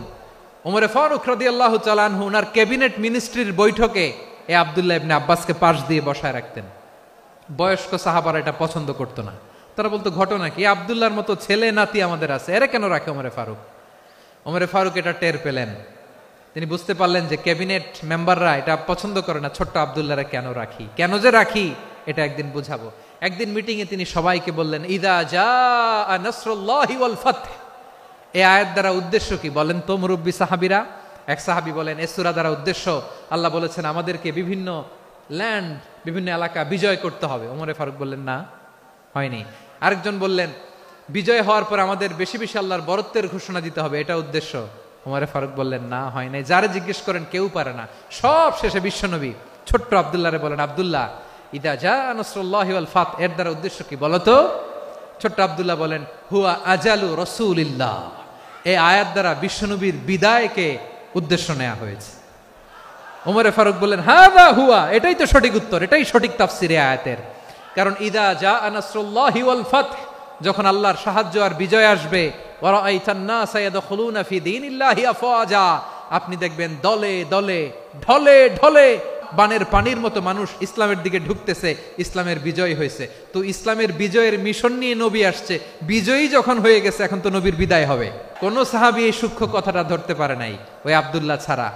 ওমরে ফারুক রাদিয়াল্লাহু তাআলা আনহু ওনার ক্যাবিনেট মিনিস্ট্রির বৈঠকে এই আব্দুল্লাহ ইবনে আব্বাসকে পাশ দিয়ে বসায় রাখতেন। বয়স্ক সাহাবারা এটা পছন্দ করতো না, তারা বলতো ঘটনা কি, আব্দুল্লাহর মতো ছেলে নাতি আমাদের আছে, এরা কেন রাখে ওমরে ফারুক? ওমরে ফারুক এটা টের পেলেন, তিনি বুঝতে পারলেন যে ক্যাবিনেট মেম্বাররা এটা পছন্দ করে না, ছোট্ট আব্দুল্লাহরা কেন রাখি, কেন যে রাখি এটা একদিন বুঝাবো। একদিন মিটিং এ তিনি সবাইকে বললেন, ইদা জাআ নাসরুল্লাহি ওয়াল ফাতহ, এই আয়াত দ্বারা উদ্দেশ্য কি বলেন তো মুরব্বী সাহাবীরা? এক সাহাবী বলেন, এই সূরা দ্বারা উদ্দেশ্য, আল্লাহ বলেছেন আমাদেরকে বিভিন্ন ল্যান্ড, বিভিন্ন এলাকা বিজয় করতে হবে। ওমরে ফারুক বললেন না, হয়নি। আরেকজন বললেন, বিজয় হওয়ার পর আমাদের বেশি বেশি আল্লাহর বরত্বের ঘোষণা দিতে হবে, এটা উদ্দেশ্য। ওমরে ফারুক বললেন না, হয় নাই। যারা জিজ্ঞেস করেন কেউ পারে না। সব শেষে বিশ্বনবী ছোট্ট আব্দুল্লাহরে বলেন, আব্দুল্লাহ, ইদা জাআ নাসরুল্লাহি ওয়াল ফাতহ, এর দ্বারা উদ্দেশ্য কি বলো তো? ছোট্ট আব্দুল্লাহ বলেন, হুয়া আজালু রাসূলিল্লাহ, এই আয়াত দ্বারা বিশ্বনবীর বিদায়কে উদ্দেশ্য নেওয়া হয়েছে। ওমরে ফারুক বললেন, হাযা হুয়া, এটাই তো সঠিক উত্তর, এটাই সঠিক তাফসীর এই আয়াতের। কারণ ইদা জাআ নাসরুল্লাহি ওয়াল ফাতহ, যখন আল্লাহর সাহায্য আর বিজয় আসবে, ওয়া রাআইতান নাসা ইয়াদখুলুনা ফি দীনিল্লাহি আফওয়াজা, আপনি দেখবেন দলে দলে, ঢলে ঢলে, বানের পানির মতো মানুষ ইসলামের দিকে ঢুকতেছে, ইসলামের বিজয় হয়েছে। তো ইসলামের বিজয়ের মিশন নিয়ে নবী আসছে, বিজয়ী যখন হয়ে গেছে, এখন তো নবীর বিদায় হবে। কোন সাহাবী এই সূক্ষ্ম কথাটা ধরতে পারে নাই, ওই আব্দুল্লাহ ছাড়া।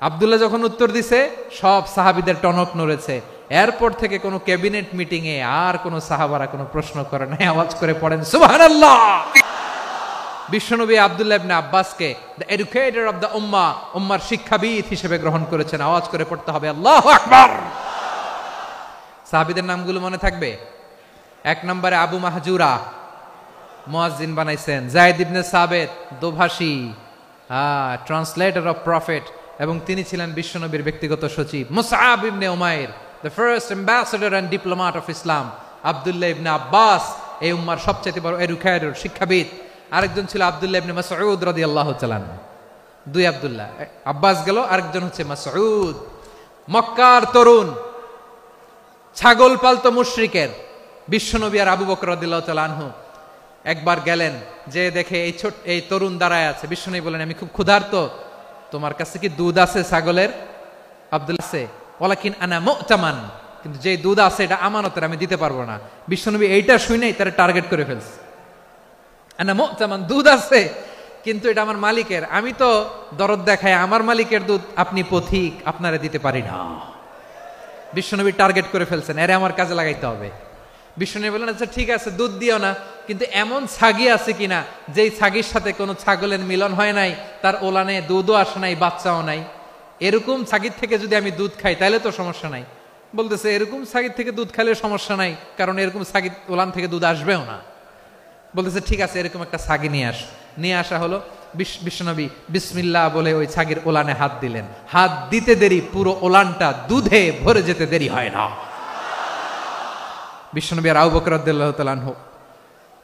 আব্দুল্লাহ যখন উত্তর দিছে, সব সাহাবীদের টনক নড়েছে। এরপর থেকে কোনো ক্যাবিনেট মিটিং এ আর কোনো সাহাবারা কোনো প্রশ্ন করে নাই। আওয়াজ করে পড়েন সুবহানাল্লাহ। বিশ্বনবী আব্দুল্লাহ ইবনে আব্বাসকে দ্য এডুকেটর অফ দ্য উম্মাহ, উম্মার শিক্ষাবিদ হিসেবে গ্রহণ করেছেন। আওয়াজ করে পড়তে হবে আল্লাহু আকবার। সাহাবীদের নামগুলো মনে থাকবে? এক নম্বরে আবু মাহজুরা, মুয়াজ্জিন বানাইছেন। যায়েদ ইবনে সাবিত, দোভাষী, ট্রান্সলেটর অফ প্রফেট, এবং তিনি ছিলেন বিশ্বনবীর ব্যক্তিগত সচিব। মুসআব ইবনে উমাইর, the first ambassador and diplomat of Islam. আব্দুল্লাহ ইবনে আব্বাস, এই উম্মার সবচেয়ে বড় এডুকেটর, শিক্ষাবিদ। আরেকজন ছিল আব্দুল্লাহ ইবনে মাসউদ রাদিয়াল্লাহু তাআলা। দুই আব্দুল্লাহ, আব্বাস গেল, আরেকজন হচ্ছে মাসউদ। মক্কার তরুণ, ছাগল পালতো মুশরিকের। বিশ্বনবী আর আবু বকর রাদিয়াল্লাহু তাআলা আনহু একবার গেলেন, যে দেখে এই তরুণ দাঁড়ায় আছে। বিশ্বনবী বলেন, আমি খুব ক্ষুধার্ত, তোমার কাছে কি দুধ আছে ছাগলের? আব্দুল্লাহ আছে, ওয়ালাকিন আনা মু'তামান, কিন্তু যে দুধ আছে এটা আমানতের, আমি দিতে পারবো না। বিশ্বনবী এইটা শুনেই তারা টার্গেট করে ফেলছে। আনা মু'তামান, দুধ আছে কিন্তু এটা আমার মালিকের, আমি তো দরদ দেখাই, আমার মালিকের দুধ, আপনি পথিক, আপনারে দিতে পারি না। বিশ্বনবী টার্গেট করে ফেলছেন, এরে আমার কাজে লাগাইতে হবে। বিশ্বনবী বললেন, আচ্ছা ঠিক আছে, দুধ দিও না, কিন্তু এমন ছাগি আছে কিনা যেই ছাগির সাথে কোনো ছাগলের মিলন হয় নাই, তার ওলানে দুধও আসে নাই, বাচ্চাও নাই, এরকম ছাগির থেকে যদি আমি দুধ খাই তাহলে তো সমস্যা নাই। বলতেছে এরকম ছাগির থেকে দুধ খাইলে সমস্যা নাই, কারণ এরকম ছাগির ওলান থেকে দুধ আসবেও না। বলতেছে ঠিক আছে, এরকম একটা ছাগি নিয়ে আসা হলো। বিশ্বনবী বিসমিল্লাহ বলে ওই ছাগির ওলানে হাত দিলেন। হাত দিতে দেরি, পুরো ওলানটা দুধে ভরে যেতে দেরি হয় না। বিশ্বনবী আর আবু বকর রাদিয়াল্লাহু তাআলা আনহু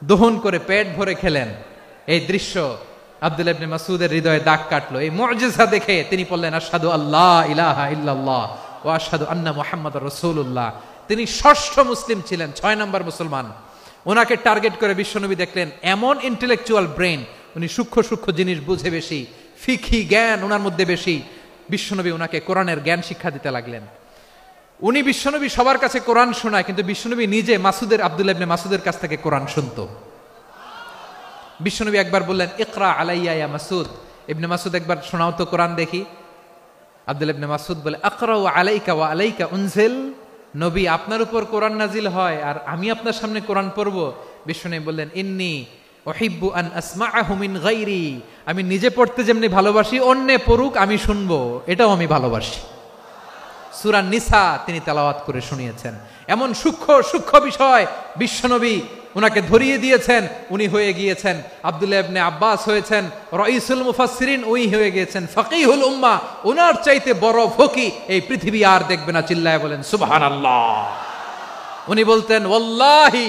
দহন করে পেট ভরে খেলেন। এই দৃশ্য আব্দুল্লাহ ইবনে মাসউদের হৃদয়ে দাগ কাটলো। এই মুআজিজা দেখে তিনি বললেন, আশহাদু আল্লা ইলাহা ইল্লাল্লাহ ওয়া আশহাদু আন্না মুহাম্মাদুর রাসূলুল্লাহ। তিনি ষষ্ঠ মুসলিম ছিলেন, 6 নম্বর মুসলমান। ওনাকে টার্গেট করে বিশ্বনবী দেখলেন এমন ইন্টেলেকচুয়াল ব্রেন, উনি সূক্ষ্ম সূক্ষ্ম জিনিস বুঝে বেশি, ফিকহি জ্ঞান ওনার মধ্যে বেশি। বিশ্বনবী ওনাকে কোরআনের জ্ঞান শিক্ষা দিতে লাগলেন। উনি বিশ্বনবী সবার কাছে কোরআন শোনায়, কিন্তু বিশ্বনবী নিজে আব্দুল্লাহ ইবনে মাসউদের কাছ থেকে কোরআন শুনতো। বিশ্বনবী একবার বললেন, ইকরা আলাইয়া ইয়া মাসউদ। ইবনে মাসউদ একবার শোনাও তো কোরআন দেখি। আব্দুল্লাহ ইবনে মাসউদ বলে, আকরাউ আলাইকা ওয়া আলাইকা উনজিল। নবী, আপনার উপর কোরআন নাজিল হয় আর আমি আপনার সামনে কোরআন পড়ব। বিশ্বনবী বললেন, ইন্নী উহিব্বু আন আসমাআহু মিন গায়রি। আমি নিজে পড়তে যেমনি ভালোবাসি, অন্যে পড়ুক আমি শুনবো, এটাও আমি ভালোবাসি। সূরা নিসা তিনি তেলাওয়াত করে শুনিয়েছেন। এমন সূক্ষ্ম সূক্ষ্ম বিষয় বিশ্বনবী উনাকে ধরিয়ে দিয়েছেন। উনি হয়ে গিয়েছেন আব্দুল্লাহ ইবনে আব্বাস, হয়েছেন রাইসুল মুফাসসিরিন, উই হয়ে গিয়েছেন ফাকিহুল উম্মাহ। উনার চাইতে বড় ফকি এই পৃথিবী আর দেখবে না। চিল্লায় বলেন সুবহানাল্লাহ। উনি বলতেন, ওয়াল্লাহি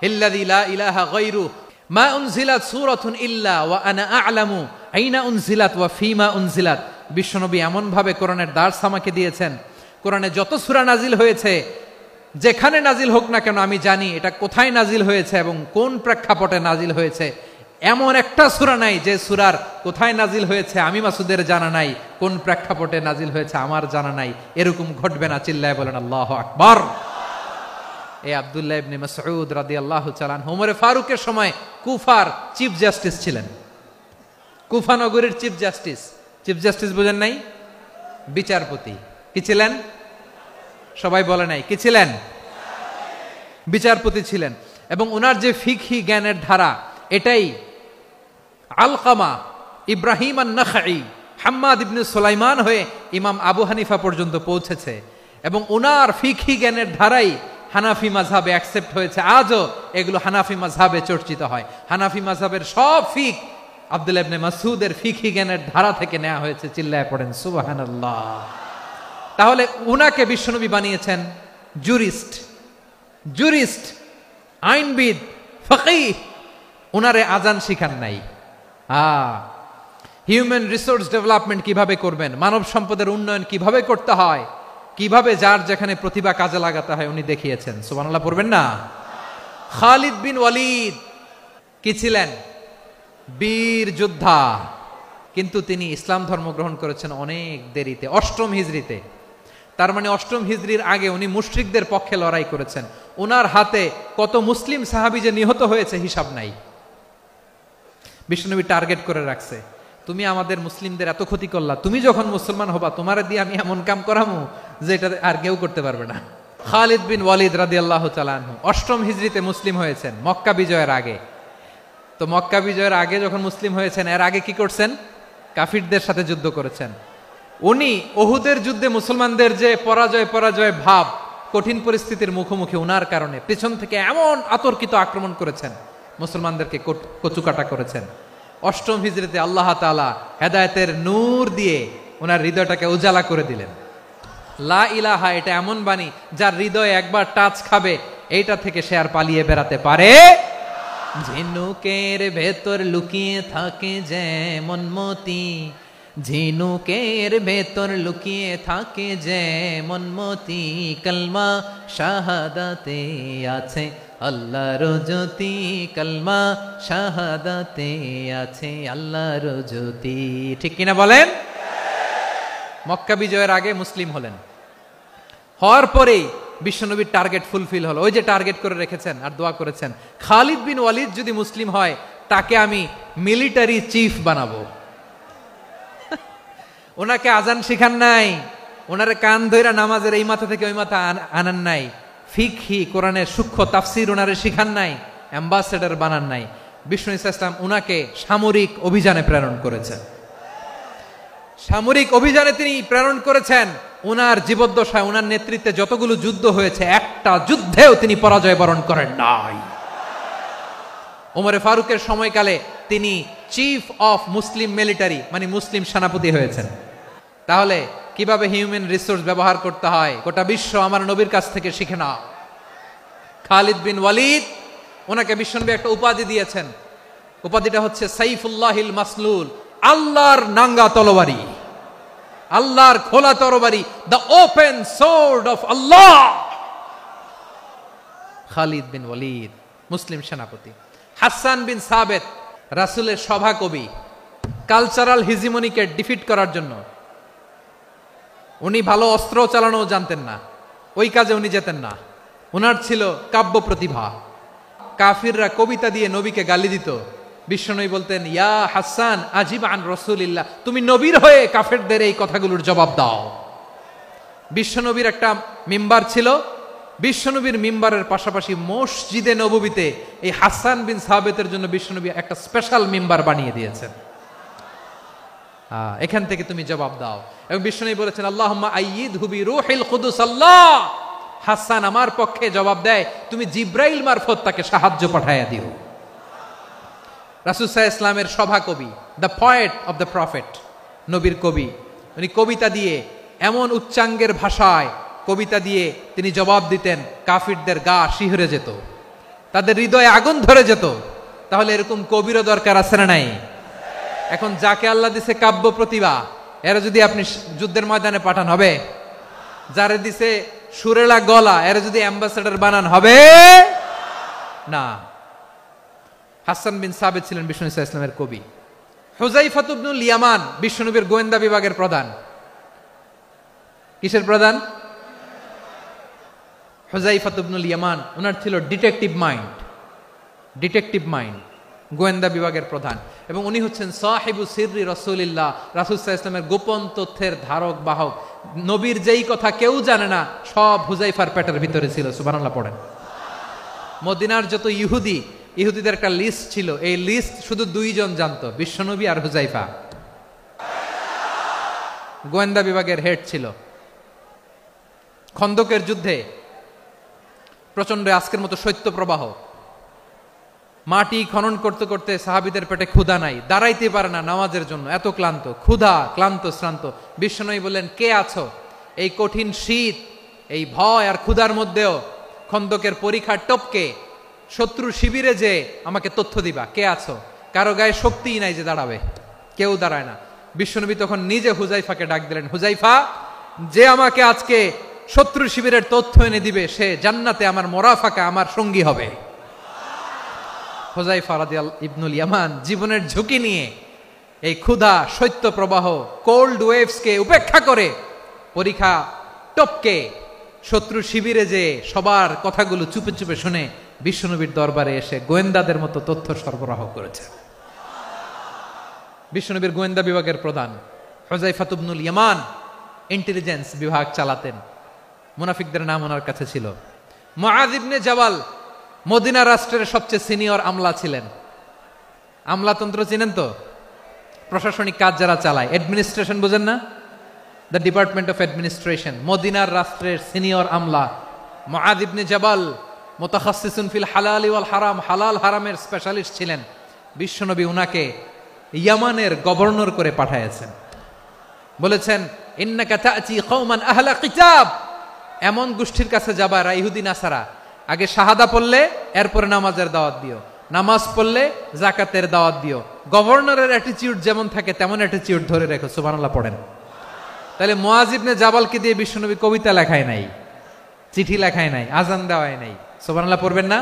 ইল্লাযী লা ইলাহা গায়রু মা উনজিলাত সূরাতুন ইল্লা ওয়া আনা আ'লামু আইনা উনজিলাত ওয়া ফীমা উনজিলাত। বিশ্বনবী এমন ভাবে কোরআনের দার্স আমাকে দিয়েছেন, কোরআনে যত সূরা নাজিল হয়েছে, যেখানে নাজিল হোক না কেন আমি জানি এটা কোথায় নাজিল হয়েছে এবং কোন প্রেক্ষাপটে নাজিল হয়েছে। এমন একটা সূরা নাই যে সূরার কোথায় নাজিল হয়েছে আমি মাসুদের জানা নাই, কোন প্রেক্ষাপটে নাজিল হয়েছে আমার জানা নাই। এরকম ঘটবে না। চিল্লায় বলেন আল্লাহু আকবার। এই আব্দুল্লাহ ইবনে মাসউদ রাদিয়াল্লাহু তাআলা আনহু ওমর ফারুকের সময় কুফার চিফ জাস্টিস ছিলেন। কুফা নগরীর চিফ জাস্টিস। চিফ জাস্টিস বুঝেন নাই? বিচারপতি। কি ছিলেন? সবাই বলে নাই, কি ছিলেন? বিচারপতি ছিলেন। এবং ওনার যে ফিকহি জ্ঞানের ধারা, এটাই আলকামা, ইব্রাহিম আন-নাখাই, হাম্মাদ ইবনে সুলাইমান হয়ে ইমাম আবু হানিফা পর্যন্ত পৌঁছেছে। এবং ওনার ফিকহি জ্ঞানের ধারাই হানাফি মাযহাবে অ্যাকসেপ্ট হয়েছে। আজও এগুলো হানাফি মাযহাবে চর্চিত হয়। হানাফি মাযহাবের সব ফিক আব্দুল্লাহ ইবনে মাসউদের ফিকহি জ্ঞানের ধারা থেকে নেওয়া হয়েছে। চিল্লায় পড়েন সুবহানাল্লাহ। তাহলে উনাকে বিশ্বনবী বানিয়েছেন জুরিস্ট, আইনবিদ, ফকিহ। উনারে আজান শিখান নাই। হিউম্যান রিসোর্স ডেভেলপমেন্ট কিভাবে করবেন, মানব সম্পদের উন্নয়ন কিভাবে করতে হয়, কিভাবে যার যেখানে প্রতিভা কাজে লাগাতে হয় উনি দেখিয়েছেন। সুবহানাল্লাহ পড়বেন না? খালিদ বিন ওয়ালিদ কি ছিলেন? বীর যোদ্ধা। কিন্তু তিনি ইসলাম ধর্ম গ্রহণ করেছেন অনেক দেরিতে, 8ম হিজরিতে। তার মানে 8ম হিজরির আগে উনি মুশরিকদের পক্ষে লড়াই করেছেন। ওনার হাতে কত মুসলিম সাহাবী যে নিহত হয়েছে হিসাব নাই। বিশ্বনবী টার্গেট করে রাখছে, তুমি আমাদের মুসলিমদের এত ক্ষতি করলা, তুমি যখন মুসলমান হবা তোমারে দিয়ে আমি এমন কাম করামু যেটা আর কেউ করতে পারবে না। খালিদ বিন ওয়ালিদ রাদিয়াল্লাহু তাআলা আনহু 8ম হিজরিতে মুসলিম হয়েছেন, মক্কা বিজয়ের আগে। তো মক্কা বিজয়ের আগে যখন মুসলিম হয়েছেন, এর আগে কি করছেন? কাফিরদের সাথে যুদ্ধ করেছেন। উনি উহুদের যুদ্ধে মুসলমানদের যে পরাজয় ভাব, কঠিন পরিস্থিতির মুখোমুখি উনার কারণে পেছন থেকে এমন আতর্কিত আক্রমণ করেছেন, মুসলমানদেরকে কচুকাটা করেছেন। 8ম হিজরিতে আল্লাহ তাআলা হেদায়েতের নূর দিয়ে ওনার হৃদয়টাকে উজালা করে দিলেন। লা ইলাহা এটা এমন বাণী যার হৃদয়ে একবার টাচ খাবে, এইটা থেকে সে আর পালিয়ে বেড়াতে পারে। ঝিনুকের ভেতর লুকিয়ে থাকে যেমন মতি, ঝিনুকের ভেতর লুকিয়ে থাকে যেমন মতি, কলমা শাহাদাতে আছে আল্লাহর জ্যোতি, কলমা শাহাদাতে আছে আল্লাহর জ্যোতি। ঠিক কিনা বলেন? মক্কা বিজয়ের আগে মুসলিম হলেন, হওয়ার পরেই বিশ্বনবীর টার্গেট ফুলফিল হলো। ওই যে টার্গেট করে রেখেছেন আর দোয়া করেছেন, খালিদ বিন ওয়ালিদ যদি মুসলিম হয় তাকে আমি মিলিটারি চিফ বানাবো। ওনাকে আজান শিখান নাই, ওনারে কান ধইরা নামাজের এই মাথা থেকে ওই মাথা আনান নাই, ফিকহি কোরআনের সূক্ষ্ম তাফসীর ওনারে শিখান নাই, অ্যাম্বাসেডর বানান নাই। বিষ্ণু ইসলাম উনাকে সামরিক অভিযানে প্রেরণ করেছেন। সামরিক অভিযানে তিনি প্রেরণ করেছেন। উনার জীবদ্দশায় উনার নেতৃত্বে যতগুলো যুদ্ধ হয়েছে একটা যুদ্ধেও তিনি পরাজয় বরণ করেন নাই। ওমরে ফারুকের সময়কালে তিনি চিফ অফ মুসলিম মিলিটারি মানে মুসলিম সেনাপতি হয়েছেন। তাহলে কিভাবে হিউম্যান রিসোর্স ব্যবহার করতে হয় গোটা বিশ্ব আমার নবীর কাছ থেকে শিখে নাও। খালিদ বিন ওয়ালিদ, ওনাকে বিশ্বনবী একটা উপাধি দিয়েছেন। উপাধিটা হচ্ছে সাইফুল্লাহিল মাসলুল, আল্লাহর নাঙ্গা তরবারি, আল্লাহর খোলা তরবারি, দ্য ওপেন সোর্ড অফ আল্লাহ। খালিদ বিন ওয়ালিদ মুসলিম সেনাপতি। হাসান বিন সাবেত রাসূলের সভা কবি, কালচারাল হিজিমনিকে ডিফিট করার জন্য। উনি ভালো অস্ত্র চালানো জানতেন না, ওই কাজে উনি যেতেন না। উনার ছিল কাব্য প্রতিভা। কাফিররা কবিতা দিয়ে নবীকে গালি দিত, বিশ্বনবী বলতেন, ইয়া হাসান আজিব আন রাসূলিল্লাহ, তুমি নবীর হয়ে কাফেরদের এই কথাগুলোর জবাব দাও। বিশ্বনবীর একটা মিম্বার ছিল, বিশ্বনবীর মিম্বারের পাশাপাশি মসজিদে নববীতে এই হাসান বিন সাবেতের জন্য বিশ্বনবী একটা স্পেশাল মিম্বার বানিয়ে দিয়েছেন। এখান থেকে তুমি জবাব দাও। এবং বিশ্বনবী বলেছেন, আল্লাহুম্মা আইয়িদহু বিরূহিল কুদুস। আল্লাহ, হাসান আমার পক্ষে জবাব দেয়, তুমি জিব্রাইল মারফত তাকে সাহায্য পাঠাইয়া দিও। রাসূল সাল্লাল্লাহু আলাইহি ওয়াসাল্লামের সভা কবি, the poet of the prophet, নবীর কবি। উনি কবিতা দিয়ে এমন উচ্চাঙ্গের ভাষায় কবিতা দিয়ে তিনি জবাব দিতেন, কাফিরদের গা শিহরে যেত, তাদের হৃদয়ে আগুন ধরে যেত। তাহলে এরকম কবিরও দরকার আছে না নাই? এখন যাকে আল্লাহ দিছে কাব্য প্রতিভা, এরা যদি আপনি যুদ্ধের ময়দানে পাঠান হবে? যারে দিছে সুরেলা গলা, এরা যদি অ্যাম্বাসেডর বানান হবে না। হাসান বিন সাবেত ছিলেন বিষ্ণু ইসলামের কবি। হুযায়ফা ইবনুল ইয়ামান বিশ্বনবীর গোয়েন্দা বিভাগের প্রধান। কিসের প্রধান? হুযায়ফা ইবনুল ইয়ামান। ওনার ছিল ডিটেকটিভ মাইন্ড, ডিটেকটিভ মাইন্ড, গোয়েন্দা বিভাগের প্রধান। এবং উনি হচ্ছেন সাহিবু সিররি রাসূলিল্লাহ, রাসূল সাল্লাল্লাহু আলাইহি ওয়াসাল্লামের গোপন তথ্যের ধারক বাহক। নবীর যেই কথা কেউ জানে না, সব হুযায়ফার পেটের ভিতরে ছিল। সুবহানাল্লাহ পড়েন। মদিনার যত ইহুদিদের একটা লিস্ট ছিল, এই লিস্ট শুধু দুইজন জানতো, বিশ্বনবী আর হুযায়ফা। গোয়েন্দা বিভাগের হেড ছিল। খন্দকের যুদ্ধে প্রচন্ড আজকের মতো শৈত্য প্রবাহ, মাটি খনন করতে করতে সাহাবীদের পেটে ক্ষুধা নাই, দাঁড়াইতে পারে না নামাজের জন্য, এত ক্লান্ত, ক্ষুধা, ক্লান্ত, শ্রান্ত। বিশ্বনবী বললেন, কে আছো? এই কঠিন শীত, এই ভয় আর ক্ষুধার মধ্যেও খন্দকের পরীক্ষার টপকে শত্রু শিবিরে যে আমাকে তথ্য দিবা, কে আছো? কারো গায়ে শক্তিই নাই যে দাঁড়াবে, কেউ দাঁড়ায় না। বিশ্বনবী তখন নিজে হুযায়ফাকে ডাক দিলেন, হুযায়ফা, যে আমাকে আজকে শত্রু শিবিরের তথ্য এনে দিবে, সে জান্নাতে আমার মোরাফাকা, আমার সঙ্গী হবে। হুযায়ফা রাদিয়াল্লাহু ইবনুল ইয়ামান জীবনের ঝুঁকি নিয়ে এই ক্ষুধা, শৈত্য প্রবাহ, কোল্ড ওয়েভসকে উপেক্ষা করে পরীক্ষা টপকে শত্রু শিবিরে যে সবার কথাগুলো চুপে চুপে শুনে বিশ্বনবীর দরবারে এসে গোয়েন্দাদের মতো তথ্য সরবরাহ করেছে। বিশ্বনবীর গোয়েন্দা বিভাগের প্রধান হুযায়ফা ইবনুল ইয়ামান ইন্টেলিজেন্স বিভাগ চালাতেন। মুনাফিকদের নাম ওনার কাছে ছিল। মুআয ইবনে জাবাল মদিনা রাষ্ট্রের সবচেয়ে সিনিয়র আমলা ছিলেন। আমলাতন্ত্র চিনেন তো? প্রশাসনিক কাজ যারা চালায়, অ্যাডমিনিস্ট্রেশন বোঝেন না? The department of administration. মদিনার রাষ্ট্রের সিনিয়র আমলা মুআয ইবনে জাবাল মুতাখাসসিসুন ফিল হালালি ওয়াল হারাম, হালাল হারামের স্পেশালিস্ট ছিলেন। বিশ্বনবী উনাকে ইয়ামানের গভর্নর করে পাঠাইছেন। বলেছেন, ইন্নাকা তা'তি কওমান আহলা কিতাব, এমন গোষ্ঠীর কাছে যাবা এরা ইহুদি নাসারা, আগে শাহাদা পড়লে এরপরে নামাজের দাওয়াত দিও, নামাজ পড়লে যাকাতের দাওয়াত দিও। গভর্নরের অ্যাটিটিউড যেমন থাকে তেমন অ্যাটিটিউড ধরে রেখো। সুবহানাল্লাহ পড়েন। তাহলে মুআয ইবনে জাবালকে দিয়ে বিশ্বনবী কবিতা লেখায় নাই, চিঠি লেখায় নাই, আজান দেওয়ায় নাই। সুবহানাল্লাহ পড়বেন না?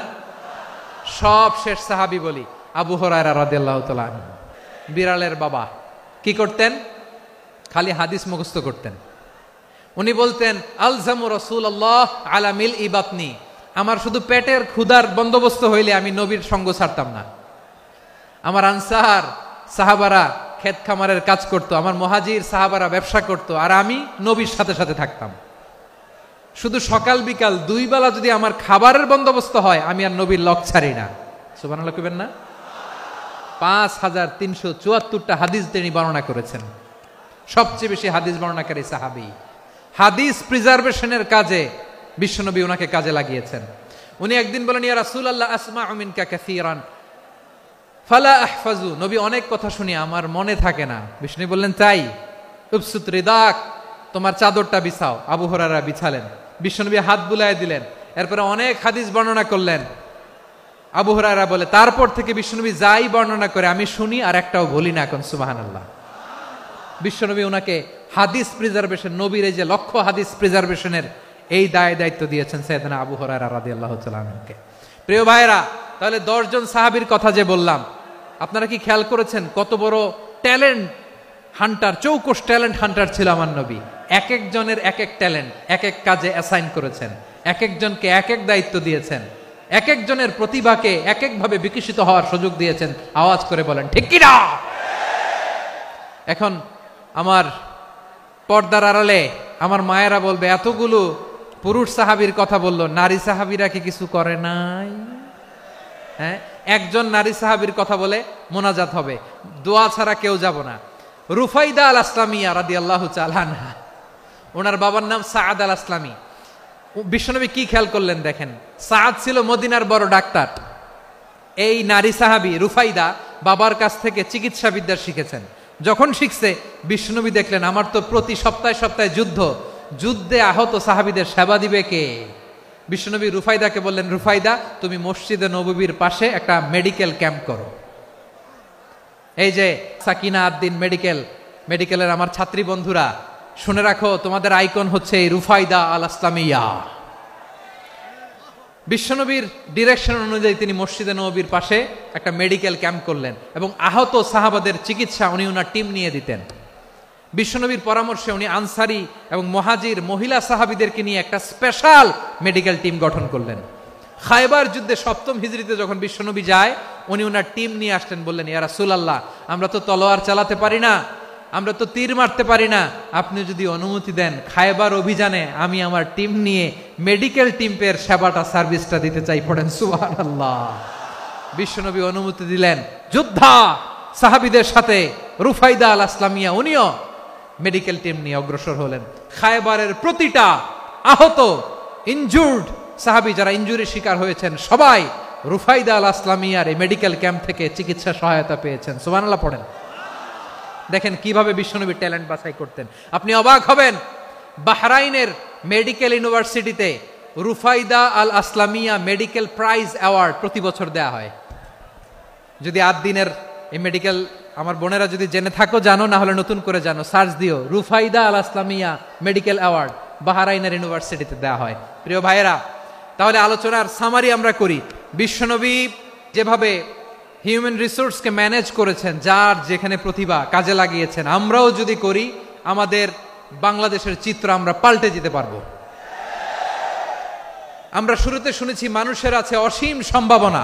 সব শেষ সাহাবী বলি আবু হুরায়রা রাদিয়াল্লাহু তাআলা আনহু, বিড়ালের বাবা, কি করতেন? খালি হাদিস মুখস্থ করতেন। উনি বলতেন, আলজামু রাসূলুল্লাহ আলা মিলই বাতনি, আমার শুধু পেটের ক্ষুধার বন্দোবস্ত হইলে আমি নবীর সঙ্গ ছাড়তাম না। আমার আনসার সাহাবারা ক্ষেত খামারের কাজ করত, আমার মুহাজির সাহাবারা ব্যবসা করত, আর আমি নবীর সাথে সাথে থাকতাম। শুধু সকাল বিকাল 2 বেলা যদি আমার খাবারের বন্দোবস্ত হয়, আমি আর নবীর লক ছাড়ি না। সুবহানাল্লাহ কইবেন না? 5374টা হাদিস তিনি বর্ণনা করেছেন। সবচেয়ে বেশি হাদিস বর্ণনাকারী সাহাবী। হাদিস প্রিজার্ভেশনের কাজে বিশ্বনবী ওনাকে কাজে লাগিয়েছেন। উনি একদিন বলেন, ইয়া রাসূলুল্লাহ আসমাউ মিনকা কাসীরান ফালা আহফাজু। নবী অনেক কথা শুনি, আমার মনে থাকে না। বিষ্ণু বললেন, তাই? উবসুত রিদাক, তোমার চাদরটা বিছাও। আবু হুরায়রা বিছালেন, বিশ্বনবী হাত বুলায় দিলেন, এরপরে অনেক হাদিস বর্ণনা করলেন। আবু হুরায়রা বলে, তারপর থেকে বিশ্বনবী যাই বর্ণনা করে আমি শুনি আর একটাও ভুলি না। এখন সুবহানাল্লাহ। বিশ্বনবী ওনাকে হাদিস প্রিজার্ভেশন, নবীর এই যে লক্ষ্য হাদিস প্রিজার্ভেশনের এই দায়িত্ব দিয়েছেন সাইয়েদনা আবু হুরায়রা রাদিয়াল্লাহু তাআলা আনহুকে। প্রিয় ভাইরা, তাহলে 10 জন সাহাবীর কথা যে বললাম, আপনারা কি খেয়াল করেছেন কত বড় ট্যালেন্ট হান্টার, চৌকস ট্যালেন্ট হান্টার ছিল আমার নবী। এক একজনের এক এক ট্যালেন্ট এক এক কাজে অ্যাসাইন করেছেন, এক একজনকে এক এক দায়িত্ব দিয়েছেন, এক একজনের প্রতিভাকে এক একভাবে বিকশিত হওয়ার সুযোগ দিয়েছেন। আওয়াজ করে বলেন ঠিক কি না? এখন আমার পর্দার আড়ালে আমার মায়েরা বলবে, এতগুলো পুরুষ সাহাবীর কথা বললো, নারী সাহাবীরা কি কিছু করে নাই? হ্যাঁ, একজন নারী সাহাবীর কথা বলে মোনাজাত হবে, দোয়া ছাড়া কেউ যাব না। রুফাইদা আল আসলামিয়া রাদিয়াল্লাহু তাআলা আনহা, ওনার বাবার নাম সাআদ আল আসলামি। বিশ্বনবী কি খেয়াল করলেন দেখেন, সাআদ ছিল মদিনার বড় ডাক্তার। এই নারী সাহাবী রুফাইদা বাবার কাছ থেকে চিকিৎসা বিদ্যা শিখেছেন। যখন শিখছে, বিশ্বনবী দেখলেন আমার তো প্রতি সপ্তাহে সপ্তাহে যুদ্ধে আহত সাহাবীদের সেবা দিবে কে? বিশ্বনবী রুফাইদাকে বললেন, রুফাইদা তুমি মসজিদে নববীর পাশে একটা মেডিকেল ক্যাম্প করো। এই যে সাকিনা আদ্দিন মেডিকেলের আমার ছাত্রী বন্ধুরা, শুনে রাখো, তোমাদের আইকন হচ্ছে এই রুফাইদা আল আসলামিয়া। বিশ্বনবীর ডিরেকশন অনুযায়ী তিনি মসজিদে নববীর পাশে একটা মেডিকেল ক্যাম্প করলেন এবং আহত সাহাবাদের চিকিৎসা উনি ওনার টিম নিয়ে দিতেন। বিশ্বনবীর পরামর্শে উনি আনসারি এবং মুহাজির মহিলা সাহাবীদেরকে নিয়ে একটা স্পেশাল মেডিকেল টিম গঠন করলেন। খায়বার যুদ্ধে 7ম হিজরিতে যখন বিশ্বনবী যায়, উনি ওনার টিম নিয়ে আসলেন, বললেন, ইয়া রাসূলুল্লাহ, আমরা তো তলোয়ার চালাতে পারি না, আমরা তো তীর মারতে পারি না, আপনি যদি অনুমতি দেন খায়বার অভিযানে আমি আমার টিম নিয়ে মেডিকেল টিমের সেবাটা সার্ভিসটা দিতে চাই। পড়েন সুবহানাল্লাহ। বিশ্বনবী অনুমতি দিলেন, যোদ্ধা সাহাবীদের সাথে রুফাইদা আল আসলামিয়া উনিও মেডিকেল টিম নিয়ে অগ্রসর হলেন। খায়বারের প্রতিটা আহত ইনজুর্ড সাহাবী যারা ইনজুরি শিকার হয়েছেন, সবাই রুফাইদা আল আসলামিয়ার এই মেডিকেল ক্যাম্প থেকে চিকিৎসা সহায়তা পেয়েছেন। সুবহানাল্লাহ পড়েন। দেখেন কিভাবে বিশ্বনবী ট্যালেন্ট বাছাই করতেন। আপনি অবাক হবেন, বাহরাইনের মেডিকেল ইউনিভার্সিটিতে রুফাইদা আল আসলামিয়া মেডিকেল প্রাইজ অ্যাওয়ার্ড প্রতি বছর দেয়া হয়। যদি 8 দিনের এই মেডিকেল, আমার বোনেরা যদি জেনে থাকো জানো, না হলে নতুন করে জানো, সার্চ দিও, রুফাইদা আল আসলামিয়া মেডিকেল অ্যাওয়ার্ড বাহরাইনের ইউনিভার্সিটিতে দেয়া হয়। প্রিয় ভাইয়েরা, তাহলে আলোচনার সামারি আমরা করি। বিশ্বনবী যেভাবে হিউম্যান রিসোর্সকে ম্যানেজ করেছেন, যার যেখানে প্রতিভা কাজে লাগিয়েছেন, আমরাও যদি করি, আমাদের বাংলাদেশের চিত্র আমরা পাল্টে যেতে পারবো। আমরা শুরুতে শুনেছি মানুষের আছে অসীম সম্ভাবনা,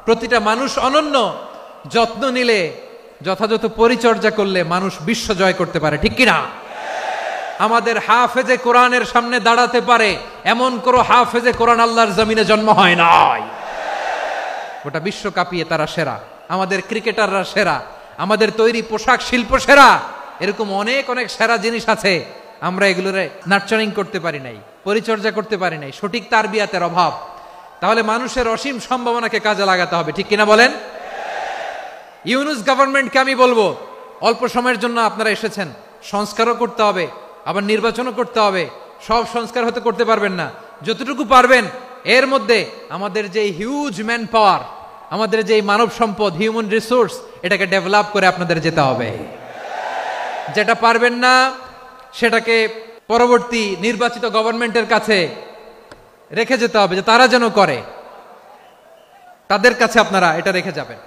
প্রতিটা মানুষ অনন্য, যত্ন নিলে, যথাযথ পরিচর্যা করলে মানুষ বিশ্ব জয় করতে পারে, ঠিক কিনা? আমাদের হাফেজে কোরআনের সামনে দাঁড়াতে পারে এমন কোন হাফেজে কোরআন আল্লাহর জমিনে জন্ম হয় নাই। গোটা বিশ্ব কাঁপিয়ে তারা সেরা, আমাদের ক্রিকেটাররা সেরা, আমাদের তৈরি পোশাক শিল্প সেরা। এরকম অনেক অনেক সেরা জিনিস আছে, আমরা এগুলোর নার্চারিং করতে পারি নাই, পরিচর্যা করতে পারি নাই, সঠিক তারবিয়াতের অভাব। তাহলে মানুষের অসীম সম্ভাবনাকে কাজে লাগাতে হবে, ঠিক কিনা বলেন? ইউনুস গভর্নমেন্টকে আমি বলবো, অল্প সময়ের জন্য আপনারা এসেছেন, সংস্কারও করতে হবে, আবার নির্বাচনও করতে হবে। সব সংস্কার হতে করতে পারবেন না, যতটুকু পারবেন এর মধ্যে আমাদের যে হিউজ ম্যান পাওয়ার, আমাদের যে মানব সম্পদ, হিউম্যান রিসোর্স, এটাকে ডেভেলপ করে আপনাদের যেতে হবে। যেটা পারবেন না সেটাকে পরবর্তী নির্বাচিত গভর্নমেন্টের কাছে রেখে যেতে হবে, যে তারা যেন করে, তাদের কাছে আপনারা এটা রেখে যাবেন।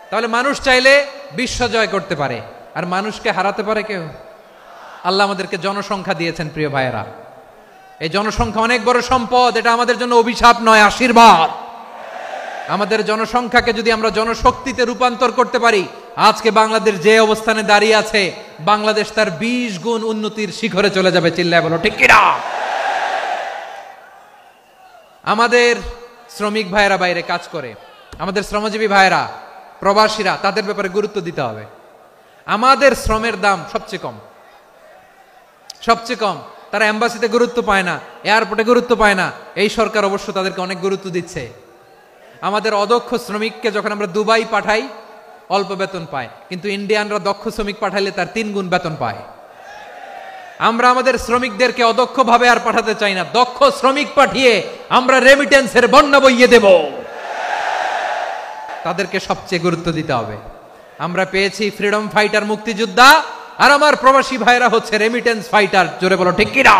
তাহলে মানুষ চাইলে বিশ্ব জয় করতে পারে, আর মানুষকে হারাতে পারে কেউ? আল্লাহ আমাদেরকে জনসংখ্যা দিয়েছেন প্রিয় ভাইয়েরা, এই জনসংখ্যা অনেক বড় সম্পদ, এটা আমাদের জন্য অভিশাপ নয়, আশীর্বাদ। আমাদের জনসংখ্যাকে যদি আমরা জনশক্তিতে রূপান্তর করতে পারি, আজকে বাংলাদেশ যে অবস্থানে দাঁড়িয়ে আছে, বাংলাদেশ তার 20 গুণ উন্নতির শিখরে চলে যাবে। চিল্লায় বলো ঠিক কিনা? আমাদের শ্রমিক ভাইয়েরা বাইরে কাজ করে, আমাদের শ্রমজীবী ভাইয়েরা, প্রবাসীরা, তাদের ব্যাপারে গুরুত্ব দিতে হবে। আমাদের শ্রমের দাম সবচেয়ে কম, সবচেয়ে কম। তারা এম্বাসিতে গুরুত্ব পায় না, এয়ারপোর্টে গুরুত্ব পায় না। এই সরকার অবশ্য তাদেরকে অনেক গুরুত্ব দিচ্ছে। আমাদের অদক্ষ শ্রমিককে যখন আমরা দুবাই পাঠাই, অল্প বেতন পায়, কিন্তু ইন্ডিয়ানরা দক্ষ শ্রমিক পাঠাইলে তার 3 গুণ বেতন পায়। আমরা আমাদের শ্রমিকদেরকে অদক্ষ ভাবে আর পাঠাতে চাই না, দক্ষ শ্রমিক পাঠিয়ে আমরা রেমিটেন্সের বন্যা বইয়ে দেব। তাদেরকে সবচেয়ে গুরুত্ব দিতে হবে। আমরা পেয়েছি ফ্রিডম ফাইটার, মুক্তিযোদ্ধা, আর আমার প্রবাসী ভাইরা হচ্ছে রেমিটেন্স ফাইটার। জোরে বলো ঠিক কিনা?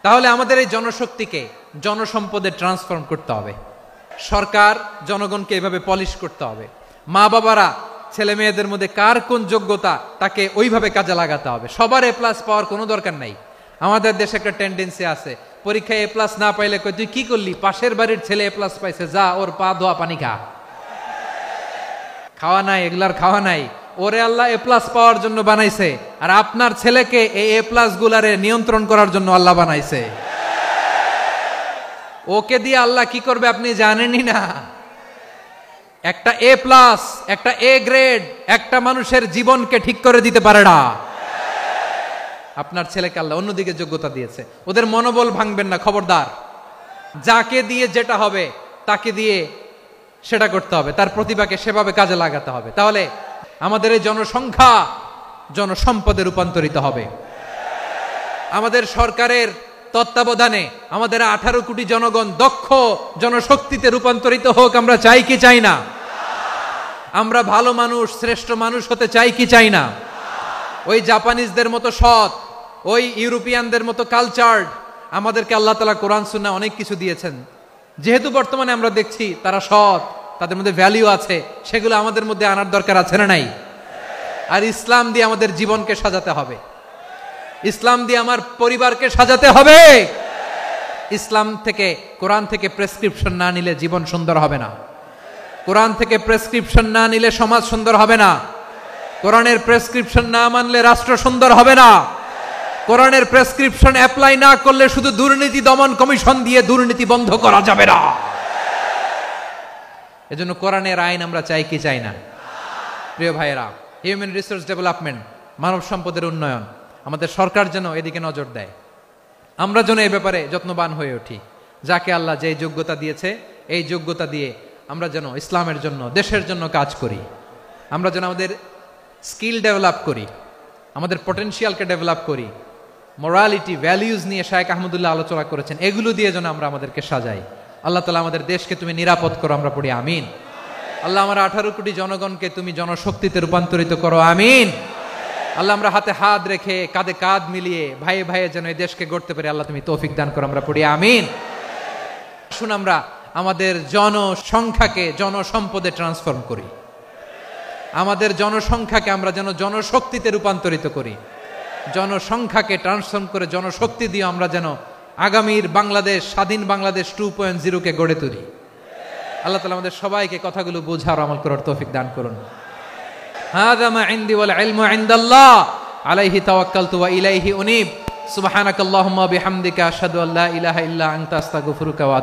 তাহলে আমাদের এই জনশক্তিকে জনসম্পদে ট্রান্সফর্ম করতে হবে। সরকার জনগণকে এভাবে পলিশ করতে হবে। মা বাবারা ছেলে মেয়েদের মধ্যে কার কোন যোগ্যতা তাকে ওইভাবে কাজে লাগাতে হবে। সবার এ প্লাস পাওয়ার কোনো দরকার নাই। আমাদের দেশে একটা টেন্ডেন্সি আছে, পরীক্ষায় এ প্লাস না পাইলে কই তুই কি করলি, পাশের বাড়ির ছেলে এ প্লাস পাইছে, যা ওর পা ধোয়া পানি খা। খাওয়া নাই, এগুলার খাওয়া নাই। ওরে আল্লাহ এ প্লাস পাওয়ার জন্য বানাইছে, আর আপনার ছেলেকে এই এ প্লাস গুলারে নিয়ন্ত্রণ করার জন্য আল্লাহ বানাইছে। ওকে দিয়ে আল্লাহ কি করবে আপনি জানেনই না। একটা এ প্লাস, একটা এ গ্রেড একটা মানুষের জীবনকে ঠিক করে দিতে পারে না। আপনার ছেলেকে আল্লাহ অন্যদিকে যোগ্যতা দিয়েছে, ওদের মনোবল ভাঙবেন না, খবরদার। যাকে দিয়ে যেটা হবে তাকে দিয়ে সেটা করতে হবে, তার প্রতিভাকে সেভাবে কাজে লাগাতে হবে। তাহলে আমাদের এই জনসংখ্যা জনসম্পদে রূপান্তরিত হবে। আমাদের সরকারের তত্ত্বাবধানে আমাদের 18 কোটি জনগণ দক্ষ জনশক্তিতে রূপান্তরিত হোক। আমরা চাই কি চাই না? আমরা ভালো মানুষ, শ্রেষ্ঠ মানুষ হতে চাই কি চাই না? ওই জাপানিজদের মতো সৎ, ওই ইউরোপিয়ানদের মতো কালচার্ড। আমাদেরকে আল্লাহ তাআলা কোরআন সুন্নাহ অনেক কিছু দিয়েছেন। যেহেতু বর্তমানে আমরা দেখছি তারা সৎ, তাদের মধ্যে ভ্যালিউ আছে, সেগুলো আমাদের মধ্যে আনার দরকার আছে না নাই? আর ইসলাম দিয়ে আমাদের জীবনকে সাজাতে হবে, ইসলাম দিয়ে আমার পরিবারকে সাজাতে হবে। ইসলাম থেকে, কোরআন থেকে প্রেসক্রিপশন না নিলে জীবন সুন্দর হবে না। কোরআন থেকে প্রেসক্রিপশন না নিলে সমাজ সুন্দর হবে না। কোরআনের প্রেসক্রিপশন না মানলে রাষ্ট্র সুন্দর হবে না। কোরআনের প্রেসক্রিপশন অ্যাপ্লাই না করলে শুধু দুর্নীতি দমন কমিশন দিয়ে দুর্নীতি বন্ধ করা যাবে না। এজন্য কোরআনের আইন আমরা চাই কি চাই না? প্রিয় ভাইয়েরা, হিউম্যান রিসোর্স ডেভেলপমেন্ট, মানব সম্পদের উন্নয়ন, আমাদের সরকার যেন এদিকে নজর দেয়। আমরা যেন এই ব্যাপারে যত্নবান হয়ে উঠি। যাকে আল্লাহ যে যোগ্যতা দিয়েছে, এই যোগ্যতা দিয়ে আমরা যেন ইসলামের জন্য, দেশের জন্য কাজ করি। আমরা যেন আমাদের স্কিল ডেভেলপ করি, আমাদের পটেনশিয়ালকে ডেভেলপ করি। মোরালিটি, ভ্যালিউজ নিয়ে শায়েখ আহমদুল্লাহ আলোচনা করেছেন, এগুলো দিয়ে যেন আমরা আমাদেরকে সাজাই। আল্লাহ তাআলা আমাদের দেশকে তুমি নিরাপদ করো, আমরা পড়ি আমিন। আল্লাহ আমার 18 কোটি জনগণকে তুমি জনশক্তিতে রূপান্তরিত করো, আমিন। আল্লাহ আমরা হাতে হাত রেখে, কাঁধে কাঁধ মিলিয়ে, ভাইয়ে ভাইয়ে যেন এই দেশকে গড়তে পারি, আল্লাহ তুমি তৌফিক দান করো, আমরা পড়ি আমিন। আসুন আমরা আমাদের জনসংখ্যাকে জনসম্পদে ট্রান্সফর্ম করি। আমাদের জনসংখ্যাকে আমরা যেন জনশক্তিতে রূপান্তরিত করি। জনসংখ্যাকে ট্রান্সফর্ম করে জনশক্তি দিয়ে আমরা যেন আগামীর বাংলাদেশ, স্বাধীন বাংলাদেশ 2.0 গড়ে তুলি। আল্লাহ তাআলা আমাদের সবাইকে কথাগুলো বোঝার, আমল করার তৌফিক দান করুন। হাযা মা ইনদি ওয়াল ইলমু ইনদাল্লাহ আলাইহি তাওয়াক্কালতু ওয়া ইলাইহি উনীব। সুবহানাকাল্লাহুম্মা বিহামদিকা আশহাদু আল্লা ইলাহা ইল্লা আনতা আস্তাগফিরুকা ওয়া